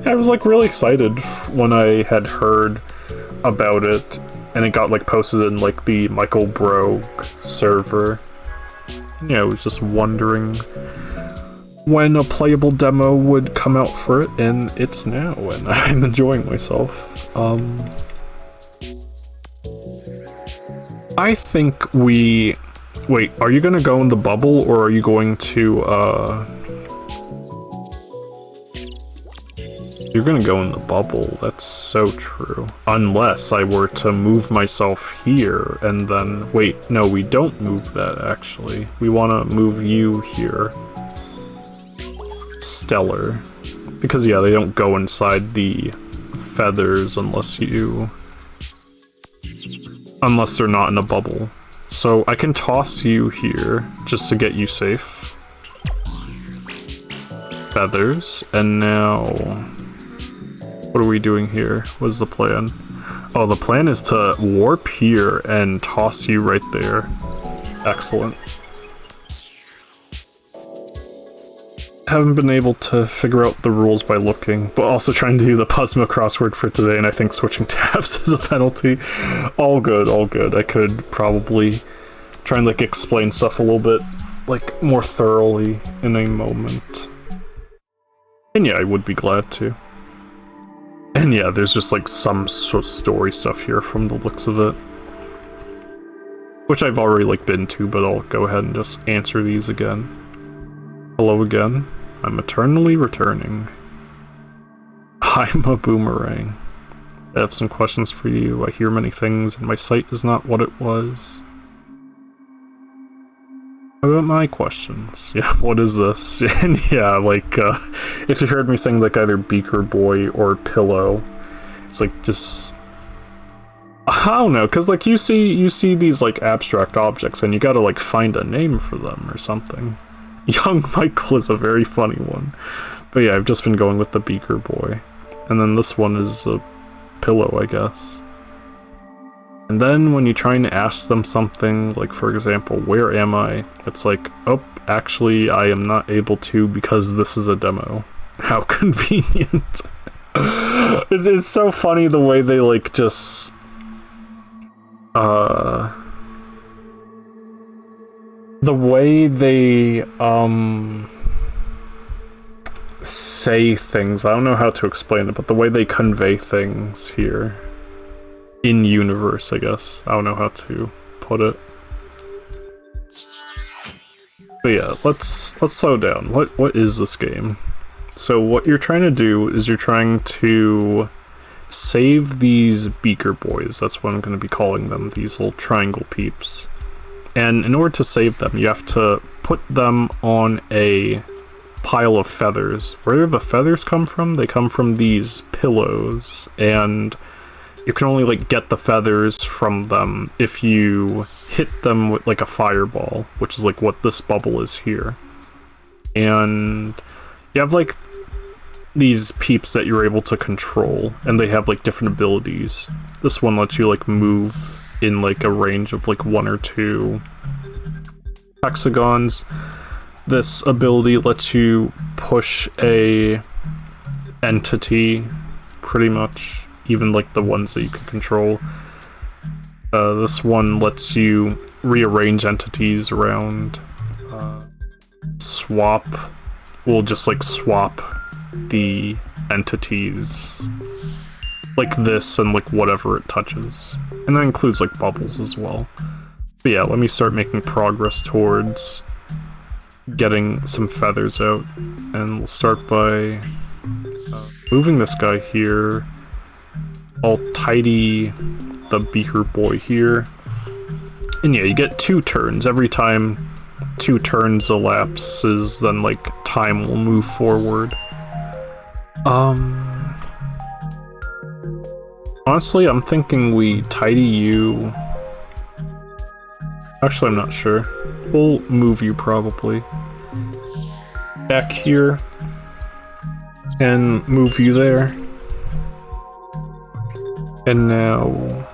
I was like really excited when I had heard about it, and it got like posted in like the Michael Brogue server. Yeah, I was just wondering when a playable demo would come out for it, and it's now, and I'm enjoying myself. I think we... Wait, are you gonna go in the bubble, or are you going to, You're gonna go in the bubble, that's so true. Unless I were to move myself here, and then... Wait, no, we don't move that, actually. We wanna move you here. Stellar. Because, yeah, they don't go inside the feathers unless you... Unless they're not in a bubble. So I can toss you here, just to get you safe. Feathers, and now... What are we doing here? What is the plan? Oh, the plan is to warp here and toss you right there. Excellent. Haven't been able to figure out the rules by looking, but also trying to do the Puzzle crossword for today, and I think switching tabs is a penalty. All good, all good. I could probably try and like explain stuff a little bit like more thoroughly in a moment. And yeah, I would be glad to. And yeah, there's just like some sort of story stuff here from the looks of it. Which I've already like been to, but I'll go ahead and just answer these again. Hello again. I'm eternally returning. I'm a boomerang. I have some questions for you. I hear many things, and my sight is not what it was. What about my questions? Yeah, what is this? And yeah, like, if you heard me saying like either Beaker Boy or Pillow, it's like just... I don't know, cause like you see these like abstract objects and you gotta like find a name for them or something. Young Michael is a very funny one. But yeah, I've just been going with the Beaker Boy. And then this one is a pillow, I guess. And then when you're trying to ask them something, like for example, where am I? It's like, oh, actually I am not able to because this is a demo. How convenient. It's so funny the way they like just... the way they, say things, I don't know how to explain it, but the way they convey things here. In universe, I guess. I don't know how to put it. But yeah, let's slow down. What is this game? So what you're trying to do is you're trying to save these Beaker Boys. That's what I'm going to be calling them, these little triangle peeps. And in order to save them, you have to put them on a pile of feathers. Where do the feathers come from? They come from these pillows, and you can only like get the feathers from them if you hit them with like a fireball, which is like what this bubble is here. And you have like these peeps that you're able to control, and they have like different abilities. This one lets you like move in like a range of like 1 or 2 hexagons. This ability lets you push a entity, pretty much, even like the ones that you can control. This one lets you rearrange entities around. Swap will just like swap the entities like this and like whatever it touches. And that includes like bubbles as well. But yeah, let me start making progress towards getting some feathers out. And we'll start by moving this guy here. I'll tidy the Beaker Boy here. And yeah, you get 2 turns. Every time 2 turns elapses, then like time will move forward. Honestly, I'm thinking we tidy you. Actually, I'm not sure. We'll move you probably back here and move you there. And now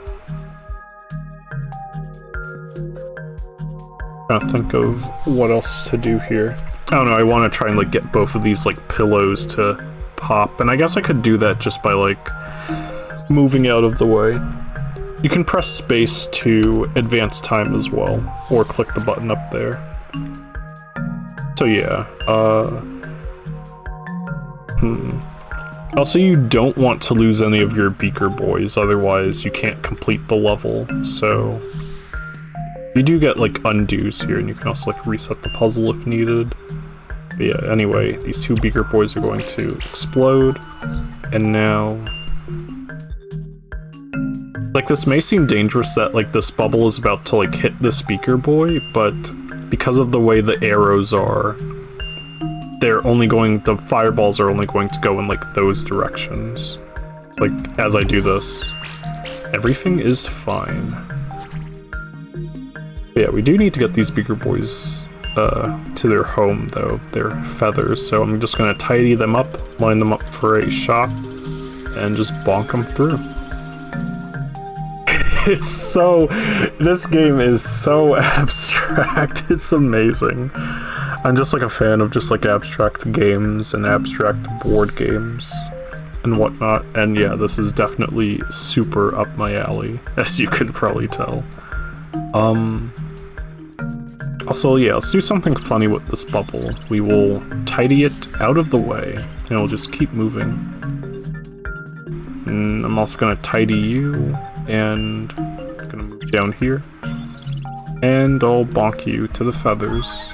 trying to think of what else to do here. I don't know, I want to try and like get both of these like pillows to pop, and I guess I could do that just by like moving out of the way. You can press space to advance time as well, or click the button up there. So yeah, Also, you don't want to lose any of your Beaker boys, otherwise you can't complete the level, so... You do get, like, undos here, and you can also, like, reset the puzzle if needed. But yeah, anyway, these two Beaker boys are going to explode, and now... Like, this may seem dangerous that, like, this bubble is about to, like, hit this Beaker boy, but because of the way the arrows are, the fireballs are only going to go in, like, those directions. Like, as I do this, everything is fine. But yeah, we do need to get these Beaker boys, to their home, though, their feathers, so I'm just gonna tidy them up, line them up for a shot, and just bonk them through. This game is so abstract, it's amazing. I'm just like a fan of just like abstract games and abstract board games and whatnot, and yeah, this is definitely super up my alley, as you can probably tell. Also, yeah, let's do something funny with this bubble. We will tidy it out of the way, and we'll just keep moving. And I'm also gonna tidy you, and I'm gonna move down here, and I'll bonk you to the feathers.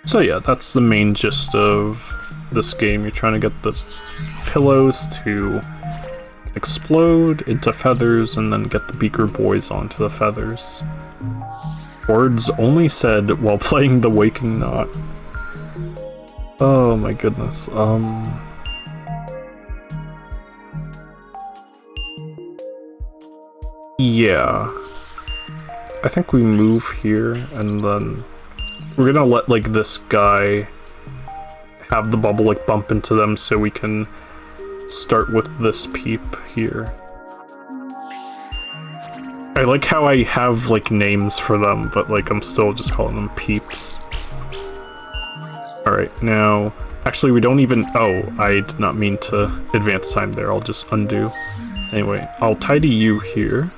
So yeah, that's the main gist of this game. You're trying to get the pillows to explode into feathers and then get the Beaker boys onto the feathers. Words only said while playing the Waking Knot. Oh my goodness, yeah. I think we move here and then we're gonna let like this guy have the bubble like bump into them so we can start with this peep here. I like how I have like names for them, but like I'm still just calling them peeps. Alright, now actually we don't even I did not mean to advance time there, I'll just undo. Anyway, I'll tidy you here.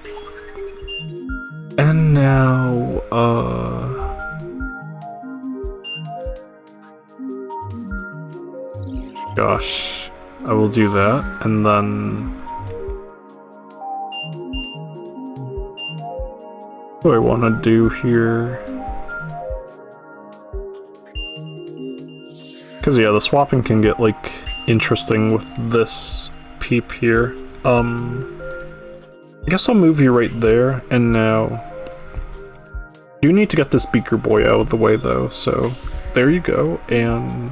And now gosh, I will do that, and then what do I want to do here? Because yeah, the swapping can get like interesting with this peep here. I guess I'll move you right there, and now you need to get this Beaker boy out of the way though, so there you go, and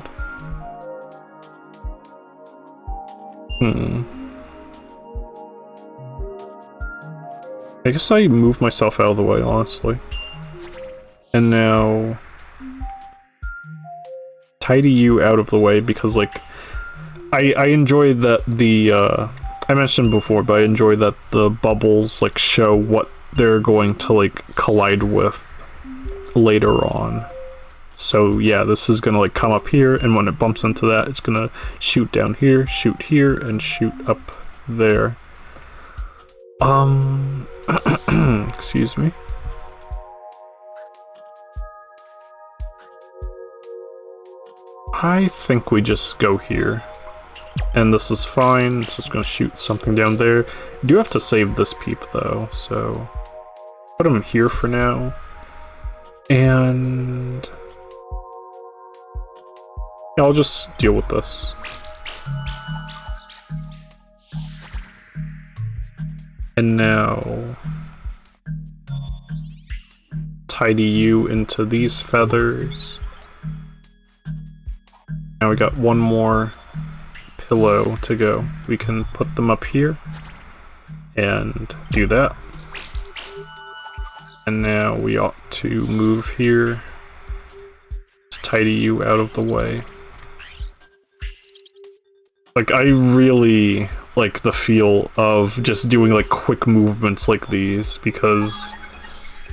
I guess I moved myself out of the way, honestly. And now tidy you out of the way because, like, I enjoy that the, I mentioned before, but I enjoy that the bubbles, like, show what they're going to, like, collide with later on. So, yeah, this is gonna, like, come up here, and when it bumps into that, it's gonna shoot down here, and shoot up there. Excuse me. I think we just go here. And this is fine, it's just gonna shoot something down there. You do have to save this peep though, so put him here for now. And yeah, I'll just deal with this. And now tidy you into these feathers. Now we got one more pillow to go. We can put them up here and do that. And now we ought to move here. Just tidy you out of the way. Like, I really like the feel of just doing like quick movements like these because,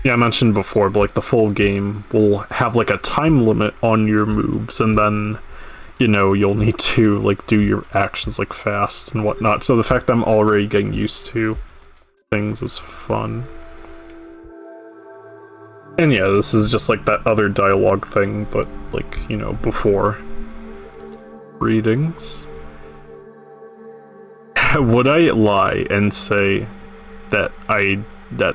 yeah, I mentioned before, but like the full game will have like a time limit on your moves, and then, you know, you'll need to like do your actions like fast and whatnot. So the fact that I'm already getting used to things is fun. And yeah, this is just like that other dialogue thing, but like, you know, before readings. Would I lie and say that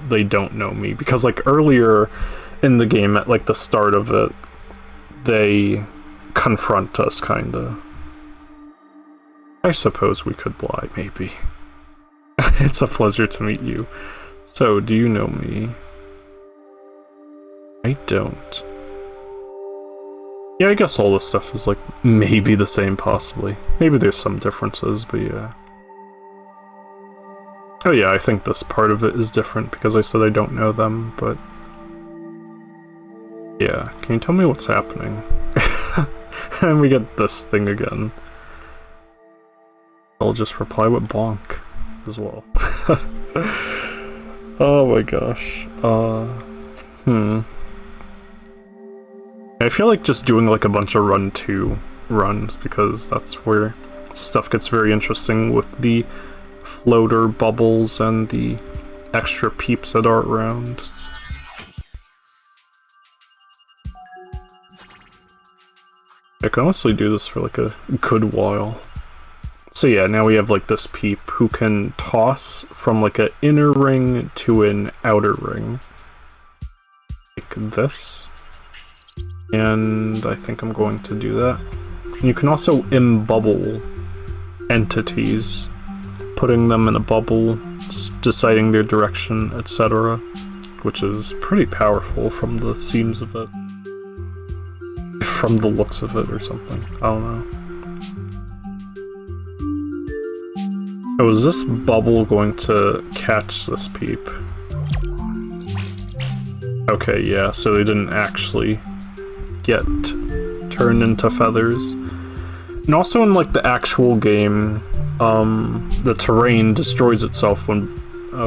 they don't know me? Because like earlier in the game, at like the start of it, they confront us kinda. I suppose we could lie, maybe. It's a pleasure to meet you. So, do you know me? I don't. Yeah, I guess all this stuff is like maybe the same, possibly. Maybe there's some differences, but yeah. Oh yeah, I think this part of it is different because I said I don't know them, but... yeah, can you tell me what's happening? And we get this thing again. I'll just reply with bonk as well. Oh my gosh. I feel like just doing like a bunch of run 2 runs because that's where stuff gets very interesting with the floater bubbles and the extra peeps that are around. I can honestly do this for like a good while. So yeah, now we have like this peep who can toss from like an inner ring to an outer ring. Like this. And I think I'm going to do that. And you can also imbubble entities, putting them in a bubble, deciding their direction, etc. Which is pretty powerful from the seams of it. From the looks of it or something. I don't know. Oh, is this bubble going to catch this peep? Okay, yeah, so they didn't actually get turned into feathers. And also in like the actual game, the terrain destroys itself when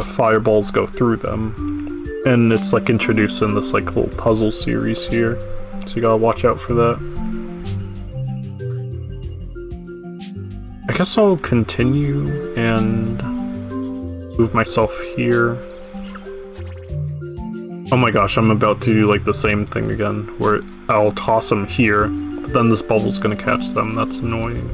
fireballs go through them. And it's like introduced in this like little puzzle series here. So you gotta watch out for that. I guess I'll continue and move myself here. Oh my gosh, I'm about to do like the same thing again, where I'll toss them here, but then this bubble's gonna catch them. That's annoying.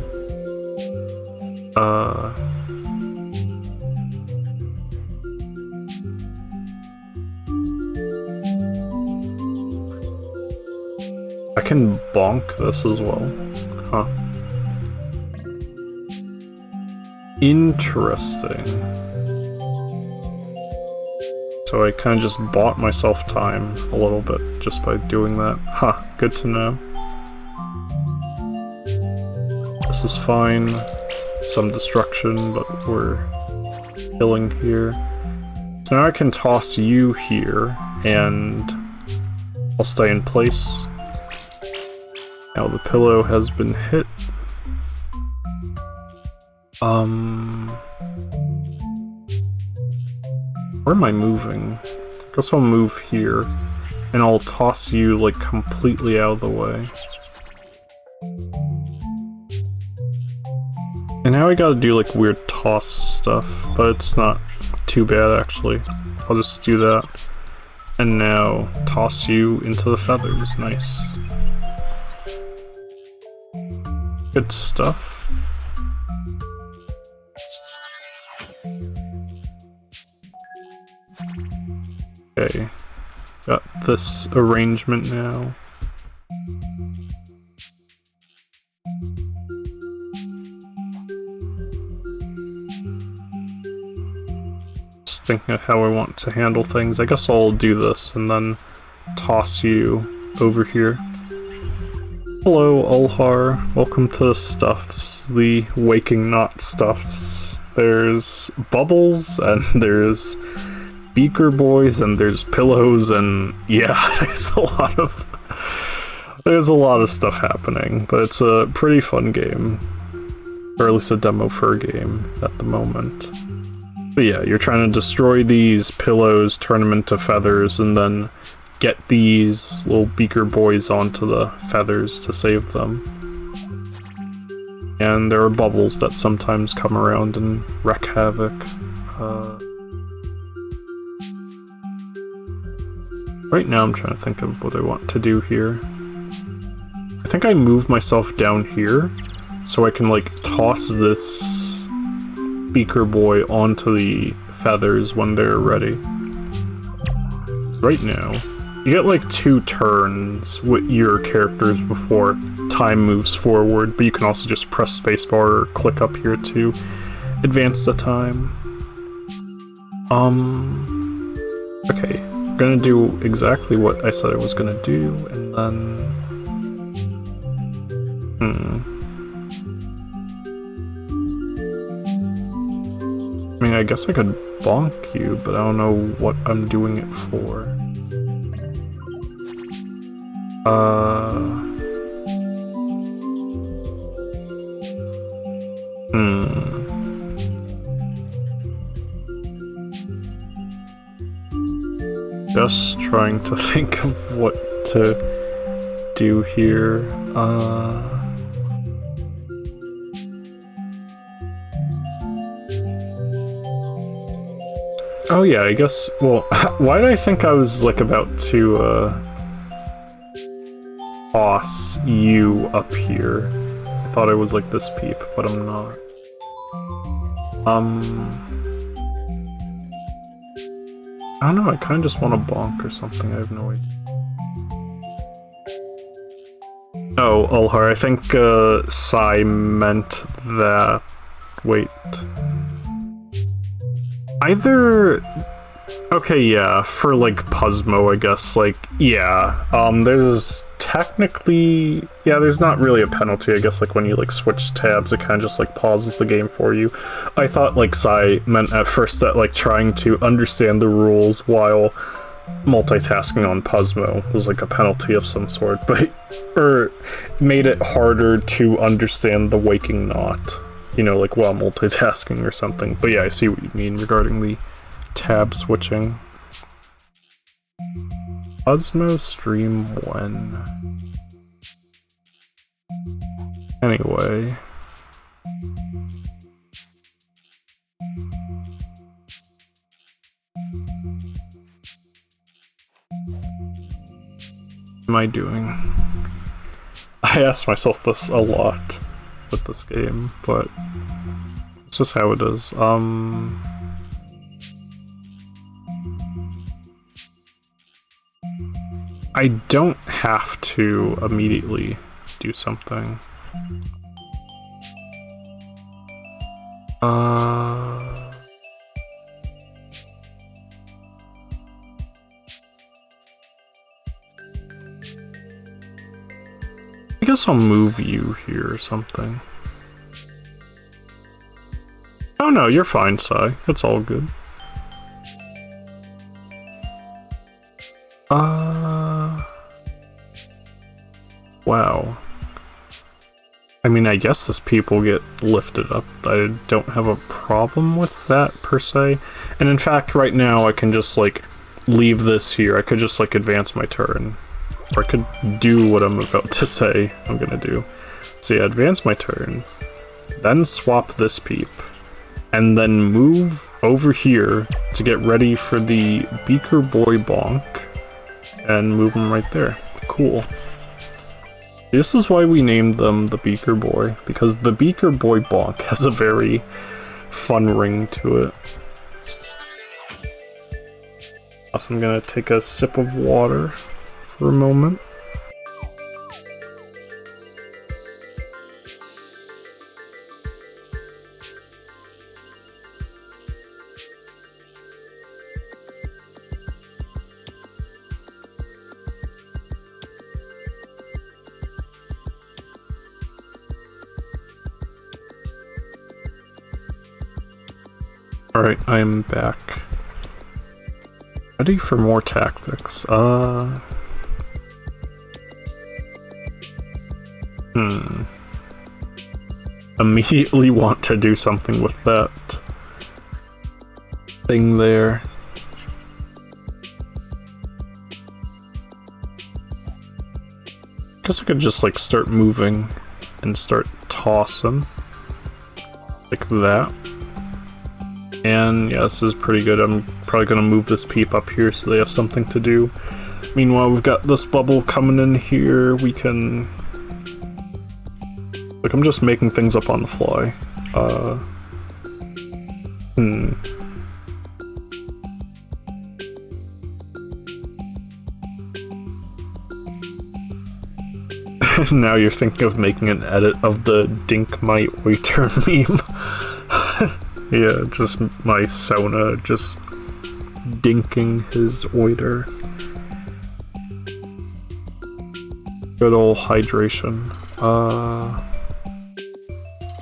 I can bonk this as well. Huh. Interesting. So I kind of just bought myself time a little bit just by doing that. Huh, good to know. This is fine. Some destruction, but we're killing here. So now I can toss you here, and I'll stay in place. Now the pillow has been hit. Where am I moving? I guess I'll move here, and I'll toss you, like, completely out of the way. And now I gotta do, like, weird toss stuff, but it's not too bad, actually. I'll just do that. And now, toss you into the feathers. Nice. Good stuff. Okay, got this arrangement now. Just thinking of how I want to handle things. I guess I'll do this and then toss you over here. Hello, Ulhar. Welcome to Stuffs, the Waking Not Stuffs. There's bubbles and there's Beaker boys and there's pillows and yeah, there's a lot of stuff happening, but it's a pretty fun game. Or at least a demo for a game at the moment. But yeah, you're trying to destroy these pillows, turn them into feathers, and then get these little Beaker boys onto the feathers to save them. And there are bubbles that sometimes come around and wreak havoc. Right now I'm trying to think of what I want to do here. I think I move myself down here so I can like toss this Beaker boy onto the feathers when they're ready. Right now, you get like 2 turns with your characters before time moves forward, but you can also just press spacebar or click up here to advance the time. Okay, I'm gonna do exactly what I said I was gonna do, and then... I mean, I guess I could bonk you, but I don't know what I'm doing it for. Just trying to think of what to do here. Oh yeah, I guess, well, why did I think I was, like, about to, toss you up here? I thought I was, like, this peep, but I'm not. I don't know, I kinda just want to bonk or something, I have no idea. Oh, Ulhar, I think, Sai meant that... Wait... Either... Okay, yeah, for, like, Puzzmo, I guess, like, yeah, there's technically... Yeah, there's not really a penalty, I guess, like, when you, like, switch tabs, it kind of just, like, pauses the game for you. I thought, like, Sai meant at first that, like, trying to understand the rules while multitasking on Puzzmo was, like, a penalty of some sort, but... Or made it harder to understand the waking knot. You know, like while multitasking or something. But yeah, I see what you mean regarding the tab switching. Puzzmo stream when? Anyway. What am I doing? I ask myself this a lot with this game, but it's just how it is. I don't have to immediately do something. I guess I'll move you here or something. Oh no, you're fine, Sai. It's all good. Wow. I mean, I guess this people get lifted up. I don't have a problem with that, per se. And in fact, right now, I can just, like, leave this here. I could just, like, advance my turn. Or I could do what I'm about to say I'm gonna do. So yeah, advance my turn. Then swap this peep. And then move over here to get ready for the Beaker Boy Bonk. And move him right there. Cool. This is why we named them the Beaker Boy, because the Beaker Boy Bonk has a very fun ring to it. Also, I'm gonna take a sip of water for a moment. Alright, I'm back. Ready for more tactics. Immediately want to do something with that thing there. Guess I could just like start moving and start tossing like that. And yeah, this is pretty good. I'm probably gonna move this peep up here so they have something to do. Meanwhile, we've got this bubble coming in here. We can... Like, I'm just making things up on the fly. Now you're thinking of making an edit of the Dink My Oiter meme. Yeah, just my Sona just dinking his oiter. Good old hydration.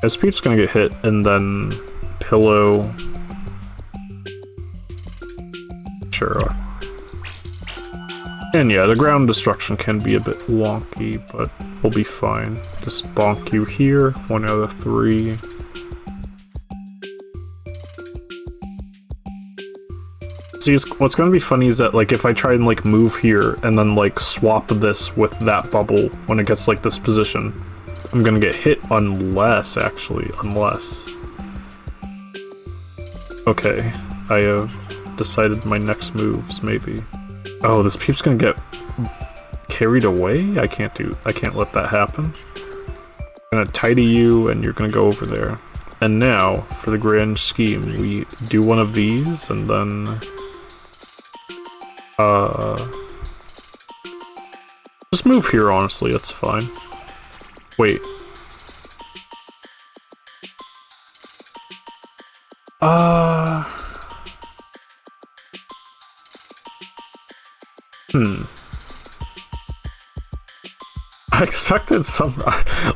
This peep's gonna get hit, and then pillow. Sure. And yeah, the ground destruction can be a bit wonky, but we'll be fine. Just bonk you here, 1 out of 3. See, what's gonna be funny is that, like, if I try and, like, move here and then, like, swap this with that bubble when it gets, like, this position, I'm gonna get hit unless, actually, unless... Okay, I have decided my next moves, maybe. Oh, this peep's gonna get carried away? I can't let that happen. I'm gonna tidy you, and you're gonna go over there. And now, for the grand scheme, we do one of these, and then... just move here, honestly, it's fine. Wait. I expected some...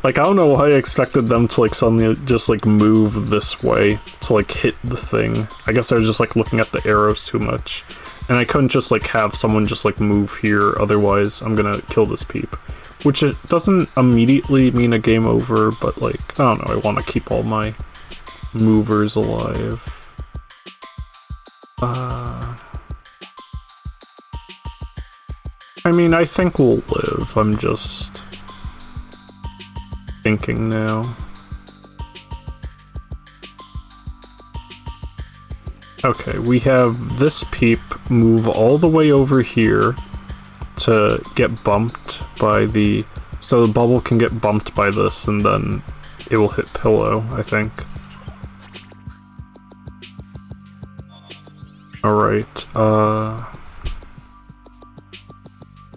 like, I don't know why I expected them to, like, suddenly just, like, move this way to, like, hit the thing. I guess I was just, like, looking at the arrows too much. And I couldn't just, like, have someone just, like, move here, otherwise I'm gonna kill this peep. Which it doesn't immediately mean a game over, but, like, I don't know, I want to keep all my movers alive. I mean, I think we'll live, I'm just... thinking now. Okay, we have this peep move all the way over here to get bumped by the... So the bubble can get bumped by this, and then it will hit pillow, I think. Alright,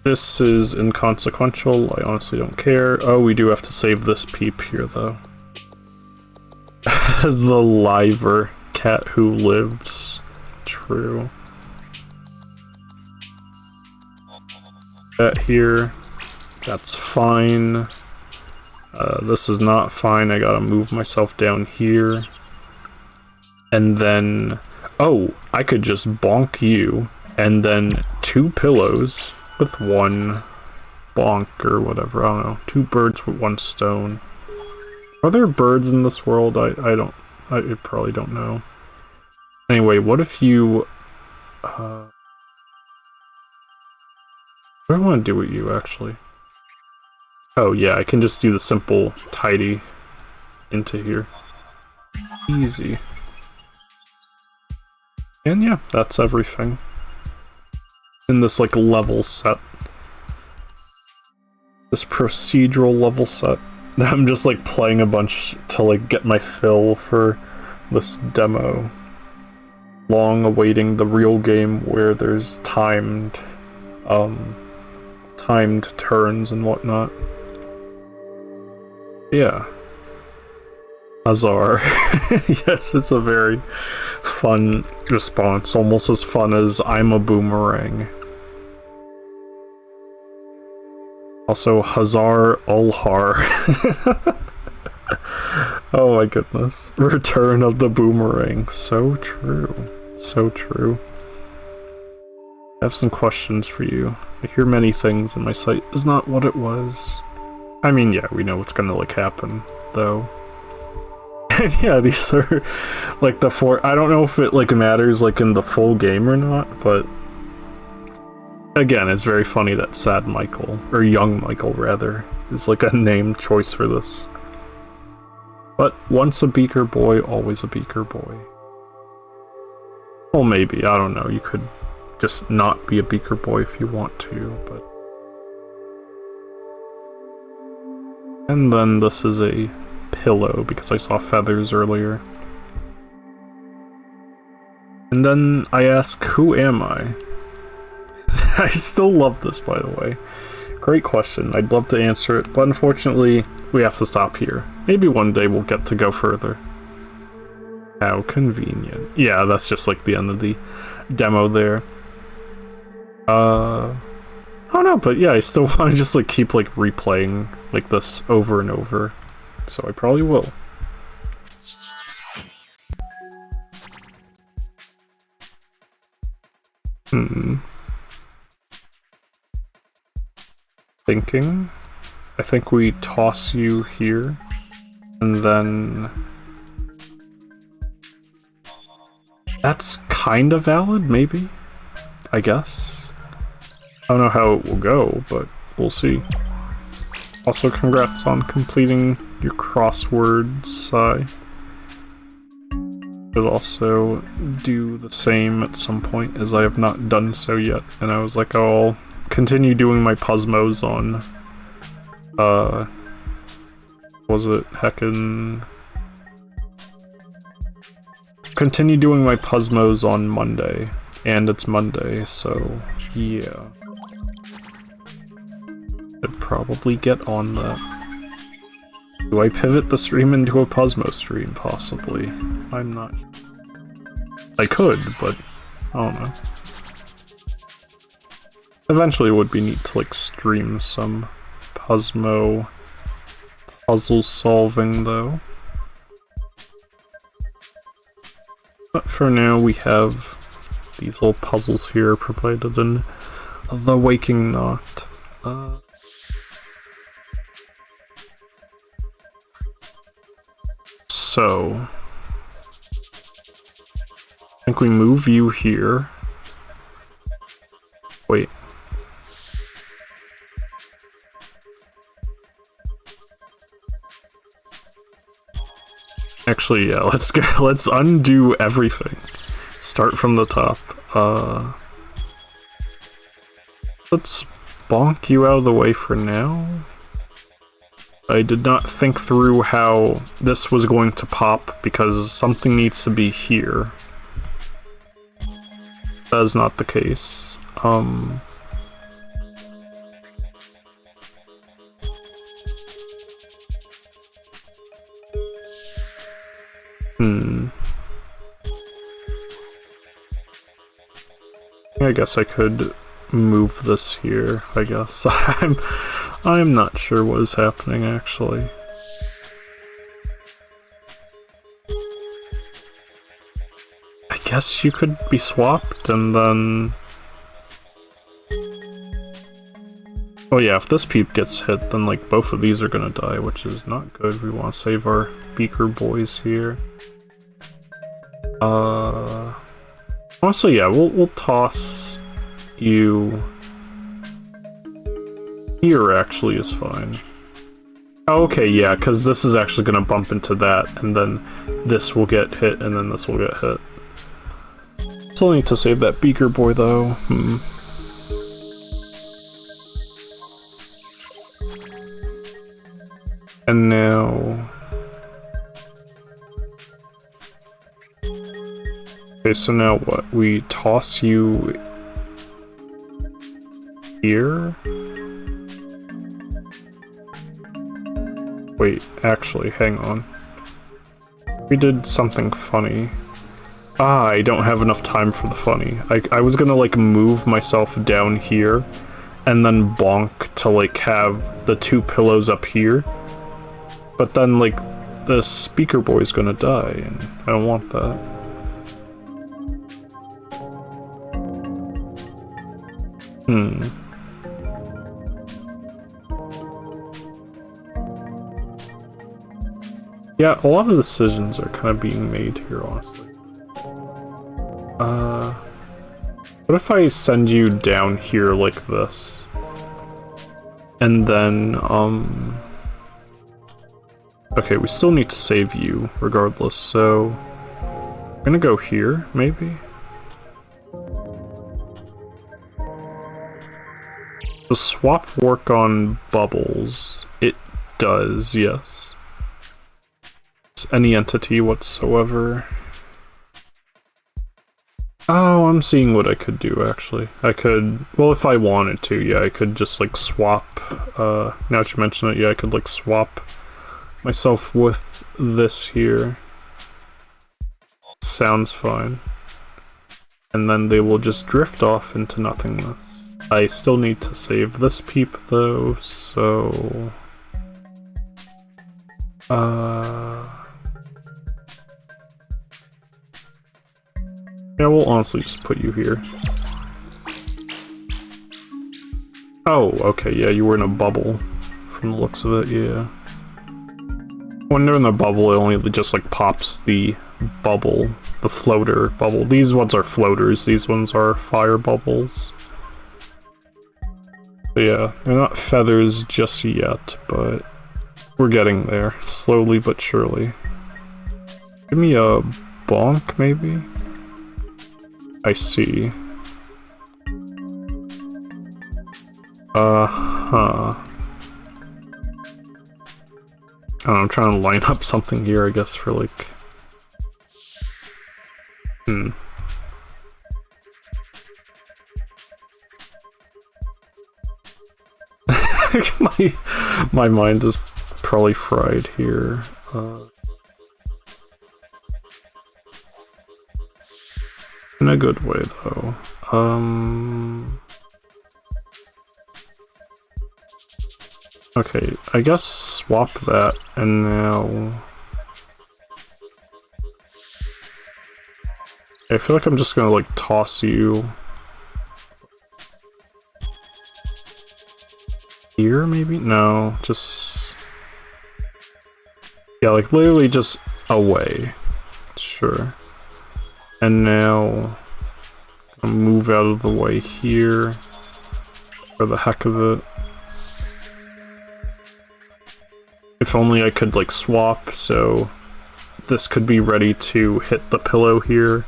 this is inconsequential, I honestly don't care. Oh, we do have to save this peep here, though. The liver cat who lives. True. That here. That's fine. This is not fine, I gotta move myself down here. And then... Oh, I could just bonk you, and then 2 pillows with 1 bonk or whatever, I don't know. 2 birds with 1 stone. Are there birds in this world? I probably don't know. Anyway, what if you... what do I want to do with you, actually? Oh yeah, I can just do the simple tidy into here. Easy. And yeah, that's everything. In this, like, level set. This procedural level set. I'm just, like, playing a bunch to, like, get my fill for this demo. Long awaiting the real game where there's timed turns and whatnot. Yeah. Azar. Yes, it's a very fun response. Almost as fun as I'm a boomerang. Also, Hazar Ulhar. Oh my goodness. Return of the boomerang. So true. So true. I have some questions for you. I hear many things and my sight is not what it was. I mean, yeah, we know what's gonna, like, happen, though. And yeah, these are, like, the 4... I don't know if it, like, matters, like, in the full game or not, but... Again, it's very funny that Sad Michael, or Young Michael, rather, is, like, a name choice for this. But once a Beaker boy, always a Beaker boy. Well, maybe, I don't know, you could just not be a Beaker boy if you want to, but... And then this is a pillow, because I saw feathers earlier. And then I ask, who am I? I still love this, by the way. Great question, I'd love to answer it, but unfortunately, we have to stop here. Maybe one day we'll get to go further. How convenient. Yeah, that's just like the end of the demo there. I don't know, but yeah, I still want to just like keep like replaying like this over and over. So I probably will. Thinking. I think we toss you here, and then... That's kind of valid, maybe? I guess? I don't know how it will go, but we'll see. Also, congrats on completing your crossword, Sai. Should also do the same at some point, as I have not done so yet, and I was like, oh, I'll continue doing my Puzzmos on... was it heckin'... Continue doing my Puzzmos on Monday, and it's Monday, so yeah. I'd probably get on that. Do I pivot the stream into a Puzzmo stream? Possibly. I'm not... I could, but I don't know. Eventually it would be neat to like stream some Puzzmo puzzle solving though. But for now we have these little puzzles here provided in the Waking Knot. So I think we move you here. Wait. Actually, yeah, let's go. Let's undo everything. Start from the top. Let's bonk you out of the way for now. I did not think through how this was going to pop because something needs to be here. That is not the case. I guess I could move this here, I guess. I'm not sure what is happening, actually. I guess you could be swapped, and then... Oh yeah, if this peep gets hit, then like both of these are gonna die, which is not good. We want to save our Beaker boys here. Honestly, yeah, we'll toss you here. Actually, is fine. Oh, okay, yeah, because this is actually gonna bump into that, and then this will get hit, and then this will get hit. Still need to save that Beaker boy, though. And now... Okay, so now what? We toss you... here? Wait, actually, hang on. We did something funny. Ah, I don't have enough time for the funny. I was gonna, like, move myself down here, and then bonk to, like, have the two pillows up here. But then, like, the Beaker boy's gonna die, and I don't want that. Hmm. Yeah, a lot of decisions are kind of being made here, honestly. What if I send you down here like this? And then, okay, we still need to save you, regardless, so... I'm gonna go here, maybe? Does swap work on bubbles? It does, yes. Any entity whatsoever. Oh, I'm seeing what I could do, actually. I could... Well, if I wanted to, yeah, I could just, like, swap... now that you mention it, yeah, I could, like, swap myself with this here. Sounds fine. And then they will just drift off into nothingness. I still need to save this peep, though, so... Yeah, we'll honestly just put you here. Oh, okay, yeah, you were in a bubble, from the looks of it, yeah. When they're in the bubble, it only just, like, pops the bubble, the floater bubble. These ones are floaters, these ones are fire bubbles. So yeah, they're not feathers just yet, but we're getting there, slowly but surely. Give me a bonk, maybe? I see. I'm trying to line up something here, I guess, for like... my mind is probably fried here. In a good way, though. Okay, I guess swap that, and now... I feel like I'm just gonna, like, toss you... here, maybe? No, just... Yeah, like, literally just away. Sure. And now... I'll move out of the way here. For the heck of it. If only I could, like, swap, so... This could be ready to hit the pillow here.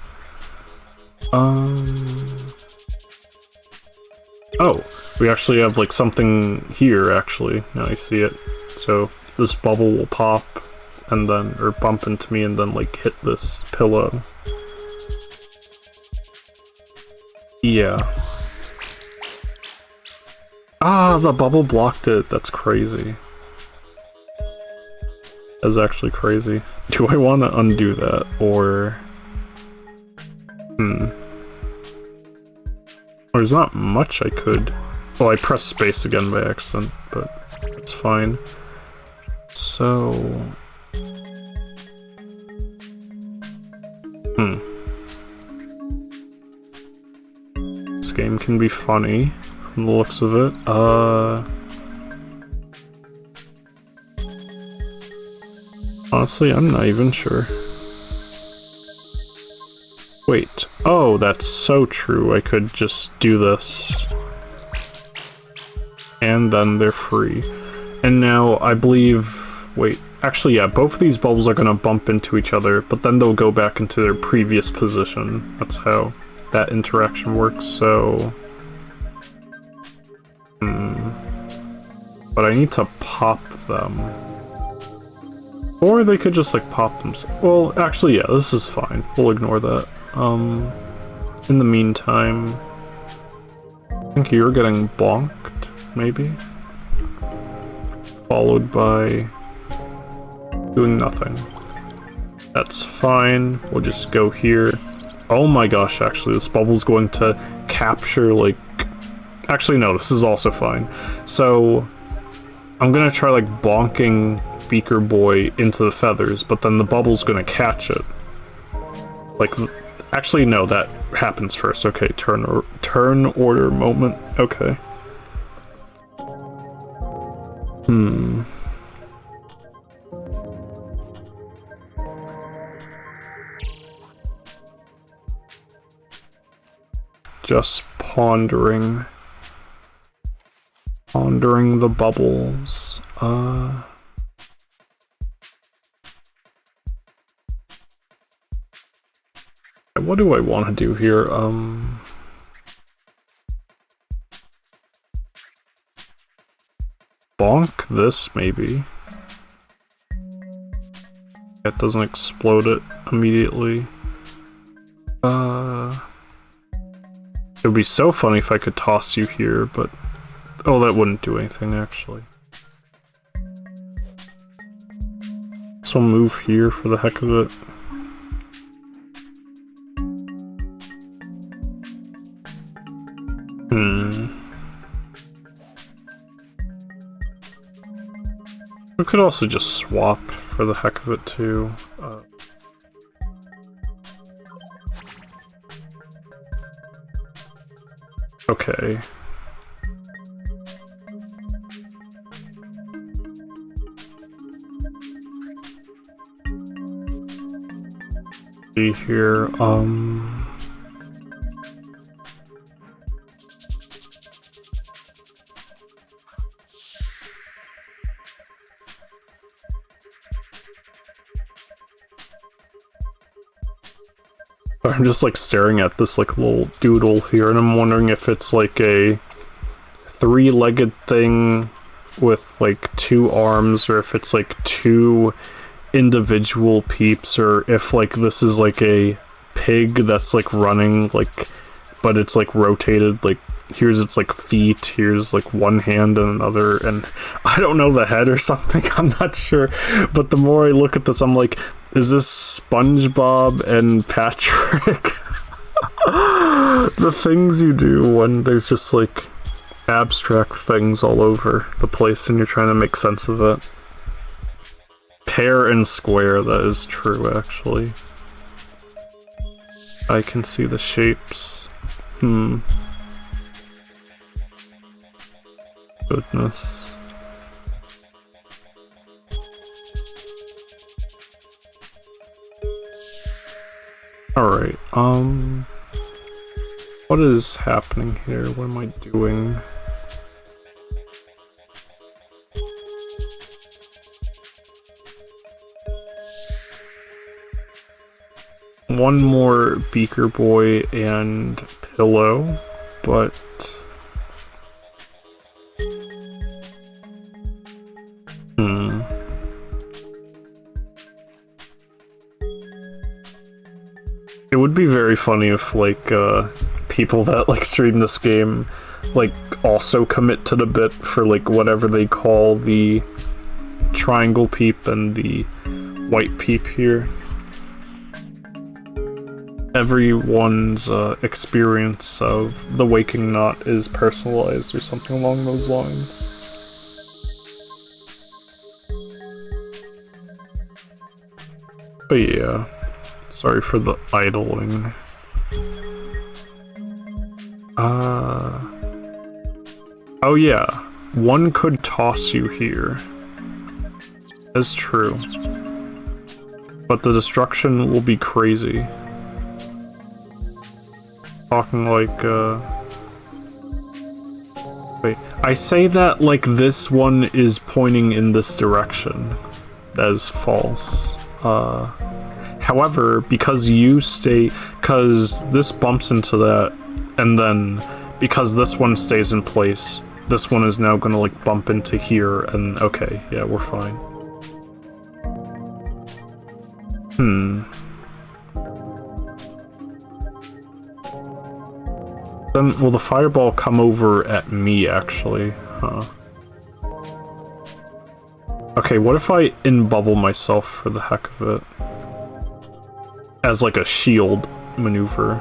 Oh, we actually have, like, something here, actually. Now I see it. So, this bubble will pop, and then, or bump into me, and then, like, hit this pillow. Yeah. Ah, the bubble blocked it. That's crazy. That's actually crazy. Do I want to undo that, or... There's not much I could... Well, I pressed space again by accident, but it's fine. So... This game can be funny, from the looks of it. Honestly, I'm not even sure. Wait. Oh, that's so true. I could just do this. And then they're free. And now, I believe... Wait. Actually, yeah, both of these bubbles are gonna bump into each other, but then they'll go back into their previous position. That's how that interaction works, so... But I need to pop them. Or they could just, like, pop themselves. Well, actually, yeah, this is fine. We'll ignore that. In the meantime... I think you're getting bonked, maybe? Followed by... doing nothing. That's fine. We'll just go here. Oh my gosh, actually, this bubble's going to capture, like... Actually, no, this is also fine. So, I'm gonna try, like, bonking Beaker Boy into the feathers, but then the bubble's gonna catch it. Like, Actually, no, that happens first. Okay, turn order moment. Okay. Just pondering the bubbles. What do I want to do here? Bonk this, maybe. That doesn't explode it immediately. It would be so funny if I could toss you here, but... Oh, that wouldn't do anything, actually. So I'll move here for the heck of it. We could also just swap for the heck of it, too. Okay. See here, I'm just like staring at this like little doodle here, and I'm wondering if it's like a three-legged thing with like two arms, or if it's like two individual peeps, or if like this is like a pig that's like running, like, but it's like rotated, like here's its like feet, here's like one hand and another, and I don't know, the head or something, I'm not sure. But the more I look at this, I'm like, is this SpongeBob and Patrick? The things you do when there's just like abstract things all over the place and you're trying to make sense of it. Pair and square, that is true, actually. I can see the shapes. Goodness. Alright, what is happening here? What am I doing? One more Beaker Boy and Pillow, but... It would be very funny if, like, people that, like, stream this game, like, also commit to the bit for, like, whatever they call the triangle peep and the white peep here. Everyone's experience of the waking knot is personalized or something along those lines. But yeah, sorry for the idling. Oh yeah, one could toss you here. That's true. But the destruction will be crazy. Talking like, wait, I say that like this one is pointing in this direction. That is false. However, because this bumps into that, and then because this one stays in place, this one is now gonna like bump into here, and okay, yeah, we're fine. Then, will the fireball come over at me, actually? Huh. Okay, what if I in-bubble myself for the heck of it? As like a shield maneuver.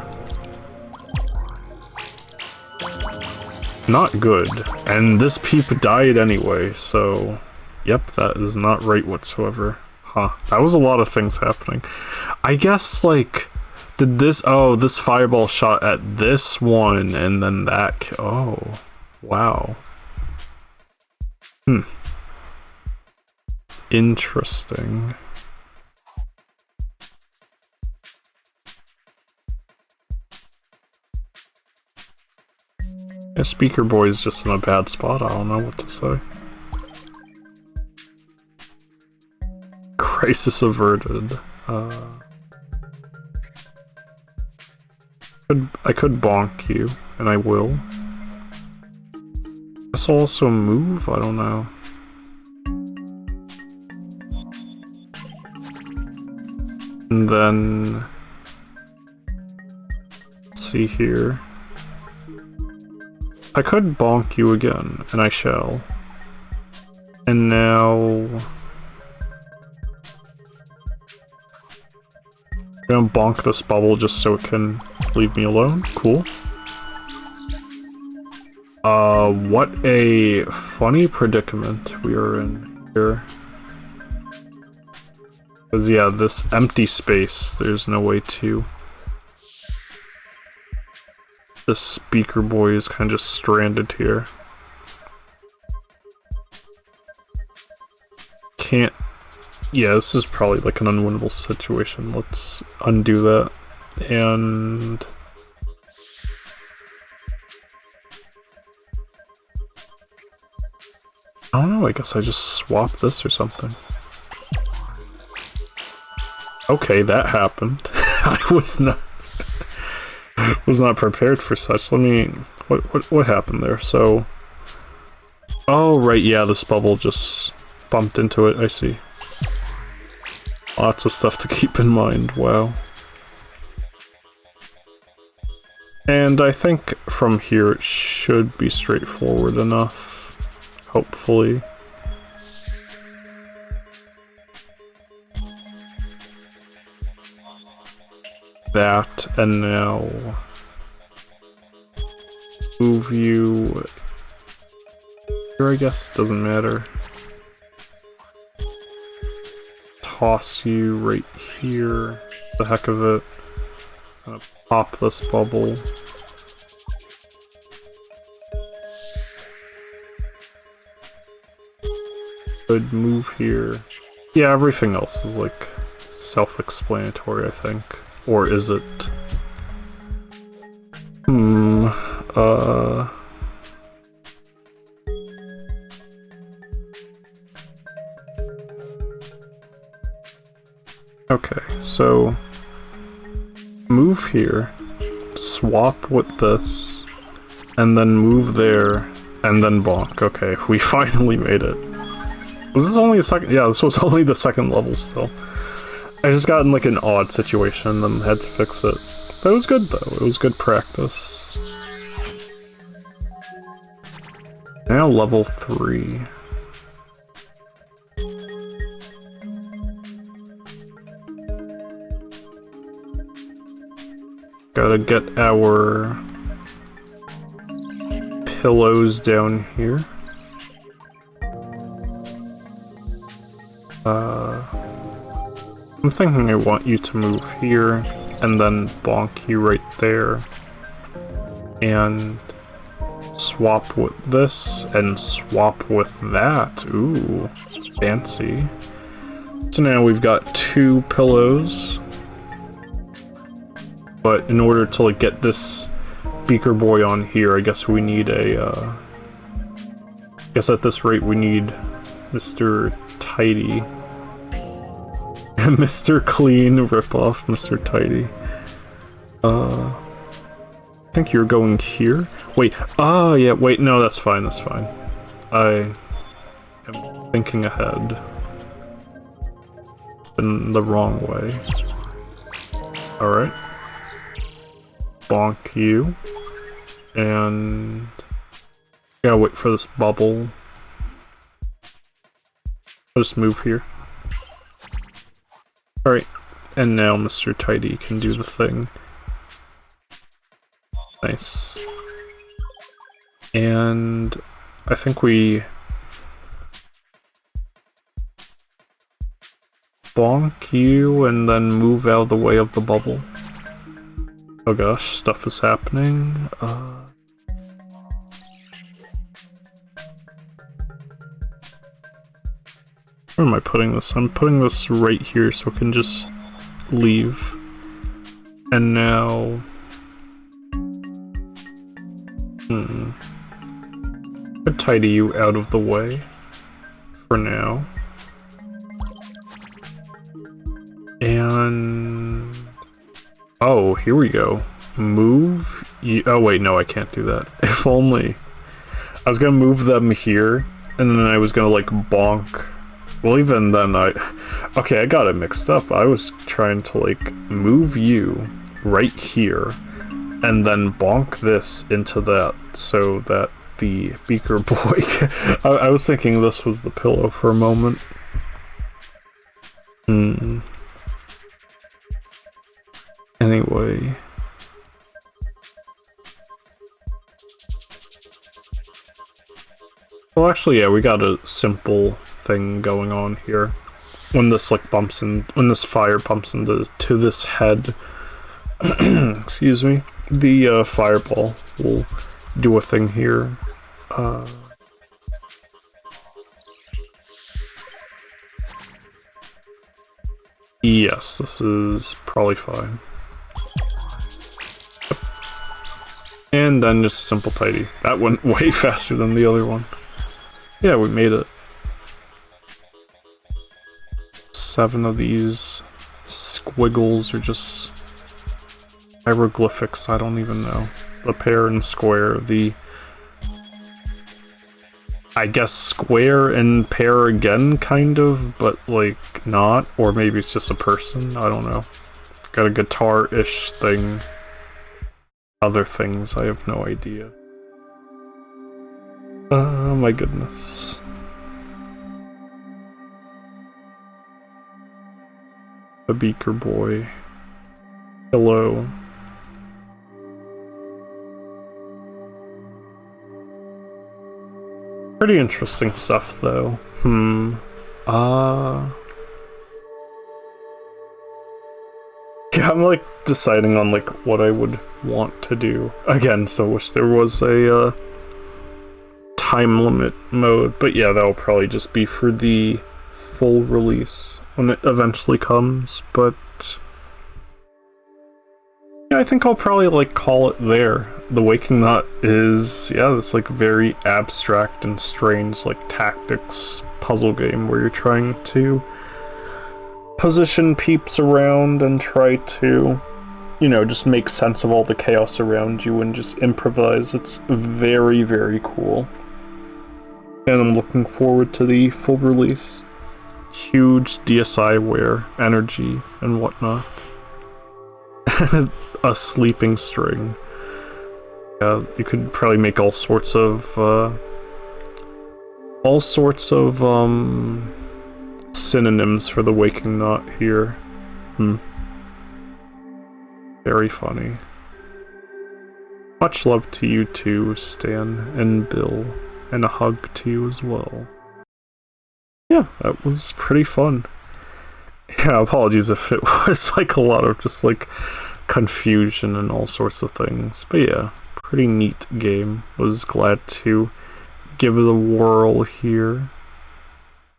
Not good. And this peep died anyway, so... Yep, that is not right whatsoever. Huh. That was a lot of things happening. I guess, like... Did this... Oh, this fireball shot at this one, and then that... Oh. Wow. Hmm. Interesting. Yeah, Beaker Boy's just in a bad spot, I don't know what to say. Crisis averted. I could bonk you, and I will. This will also move? I don't know. And then... Let's see here. I could bonk you again, and I shall. And now... I'm gonna bonk this bubble just so it can leave me alone. Cool. What a funny predicament we are in here. Because, yeah, this empty space, there's no way to... This Beaker Boy is kind of just stranded here. Can't... Yeah, this is probably like an unwinnable situation. Let's undo that. And... I don't know, I guess I just swap this or something. Okay, that happened. I was not prepared for such. Let me... What happened there? So... Oh, right, yeah, this bubble just bumped into it, I see. Lots of stuff to keep in mind, wow. And I think from here it should be straightforward enough. Hopefully. That, and now... Move you... Here, I guess, doesn't matter. Toss you right here. The heck of it. Gonna pop this bubble. Good move here. Yeah, everything else is like self-explanatory, I think. Or is it? Okay, so move here, swap with this, and then move there, and then bonk. Okay, we finally made it. Was this only a second? Yeah, this was only the second level still. I just got in like an odd situation and had to fix it. But it was good though, it was good practice. Now level 3. Gotta get our pillows down here. I'm thinking I want you to move here, and then bonk you right there. And swap with this, and swap with that. Ooh, fancy. So now we've got 2 pillows. But in order to like get this Beaker Boy on here, I guess we need a, I guess at this rate we need Mr. Tidy. Mr. Clean ripoff, Mr. Tidy. I think you're going here? Wait, yeah, wait, no, that's fine, that's fine. I am thinking ahead. In the wrong way. Alright. Bonk you. And... gotta wait for this bubble. I'll just move here. Alright, and now Mr. Tidy can do the thing. Nice. And I think we bonk you and then move out of the way of the bubble. Oh gosh, stuff is happening. Where am I putting this? I'm putting this right here so it can just leave. And now... I'll tidy you out of the way for now. And... oh, here we go. Move... oh wait, no, I can't do that. If only. I was gonna move them here, and then I was gonna like bonk. Well, even then okay, I got it mixed up. I was trying to like move you right here, and then bonk this into that so that the Beaker boy... I was thinking this was the pillow for a moment. Anyway. Well, actually, yeah, we got a simple thing going on here. When this like bumps in, when this fire bumps into this head, excuse me, the fireball will do a thing here. Yes, this is probably fine. And then just simple tidy. That went way faster than the other one. Yeah, we made it. 7 of these squiggles are just hieroglyphics, I don't even know. The pair and square, the... I guess square and pair again, kind of, but like not. Or maybe it's just a person, I don't know. Got a guitar-ish thing. Other things, I have no idea. Oh my goodness. The Beaker boy. Hello. Pretty interesting stuff, though. Yeah, I'm like deciding on like what I would want to do. Again, so wish there was a time limit mode, but yeah, that'll probably just be for the full release when it eventually comes, but yeah, I think I'll probably like call it there. The Waking Knot is, yeah, this like very abstract and strange like tactics puzzle game where you're trying to position peeps around and try to, you know, just make sense of all the chaos around you and just improvise. It's very, very cool. And I'm looking forward to the full release. Huge DSiWare energy and whatnot. A sleeping string. You could probably make all sorts of synonyms for the Waking Knot here. Very funny. Much love to you too, Stan and Bill, and a hug to you as well. Yeah, that was pretty fun. Yeah, apologies if it was like a lot of just like confusion and all sorts of things. But yeah, pretty neat game. Was glad to give it a whirl here.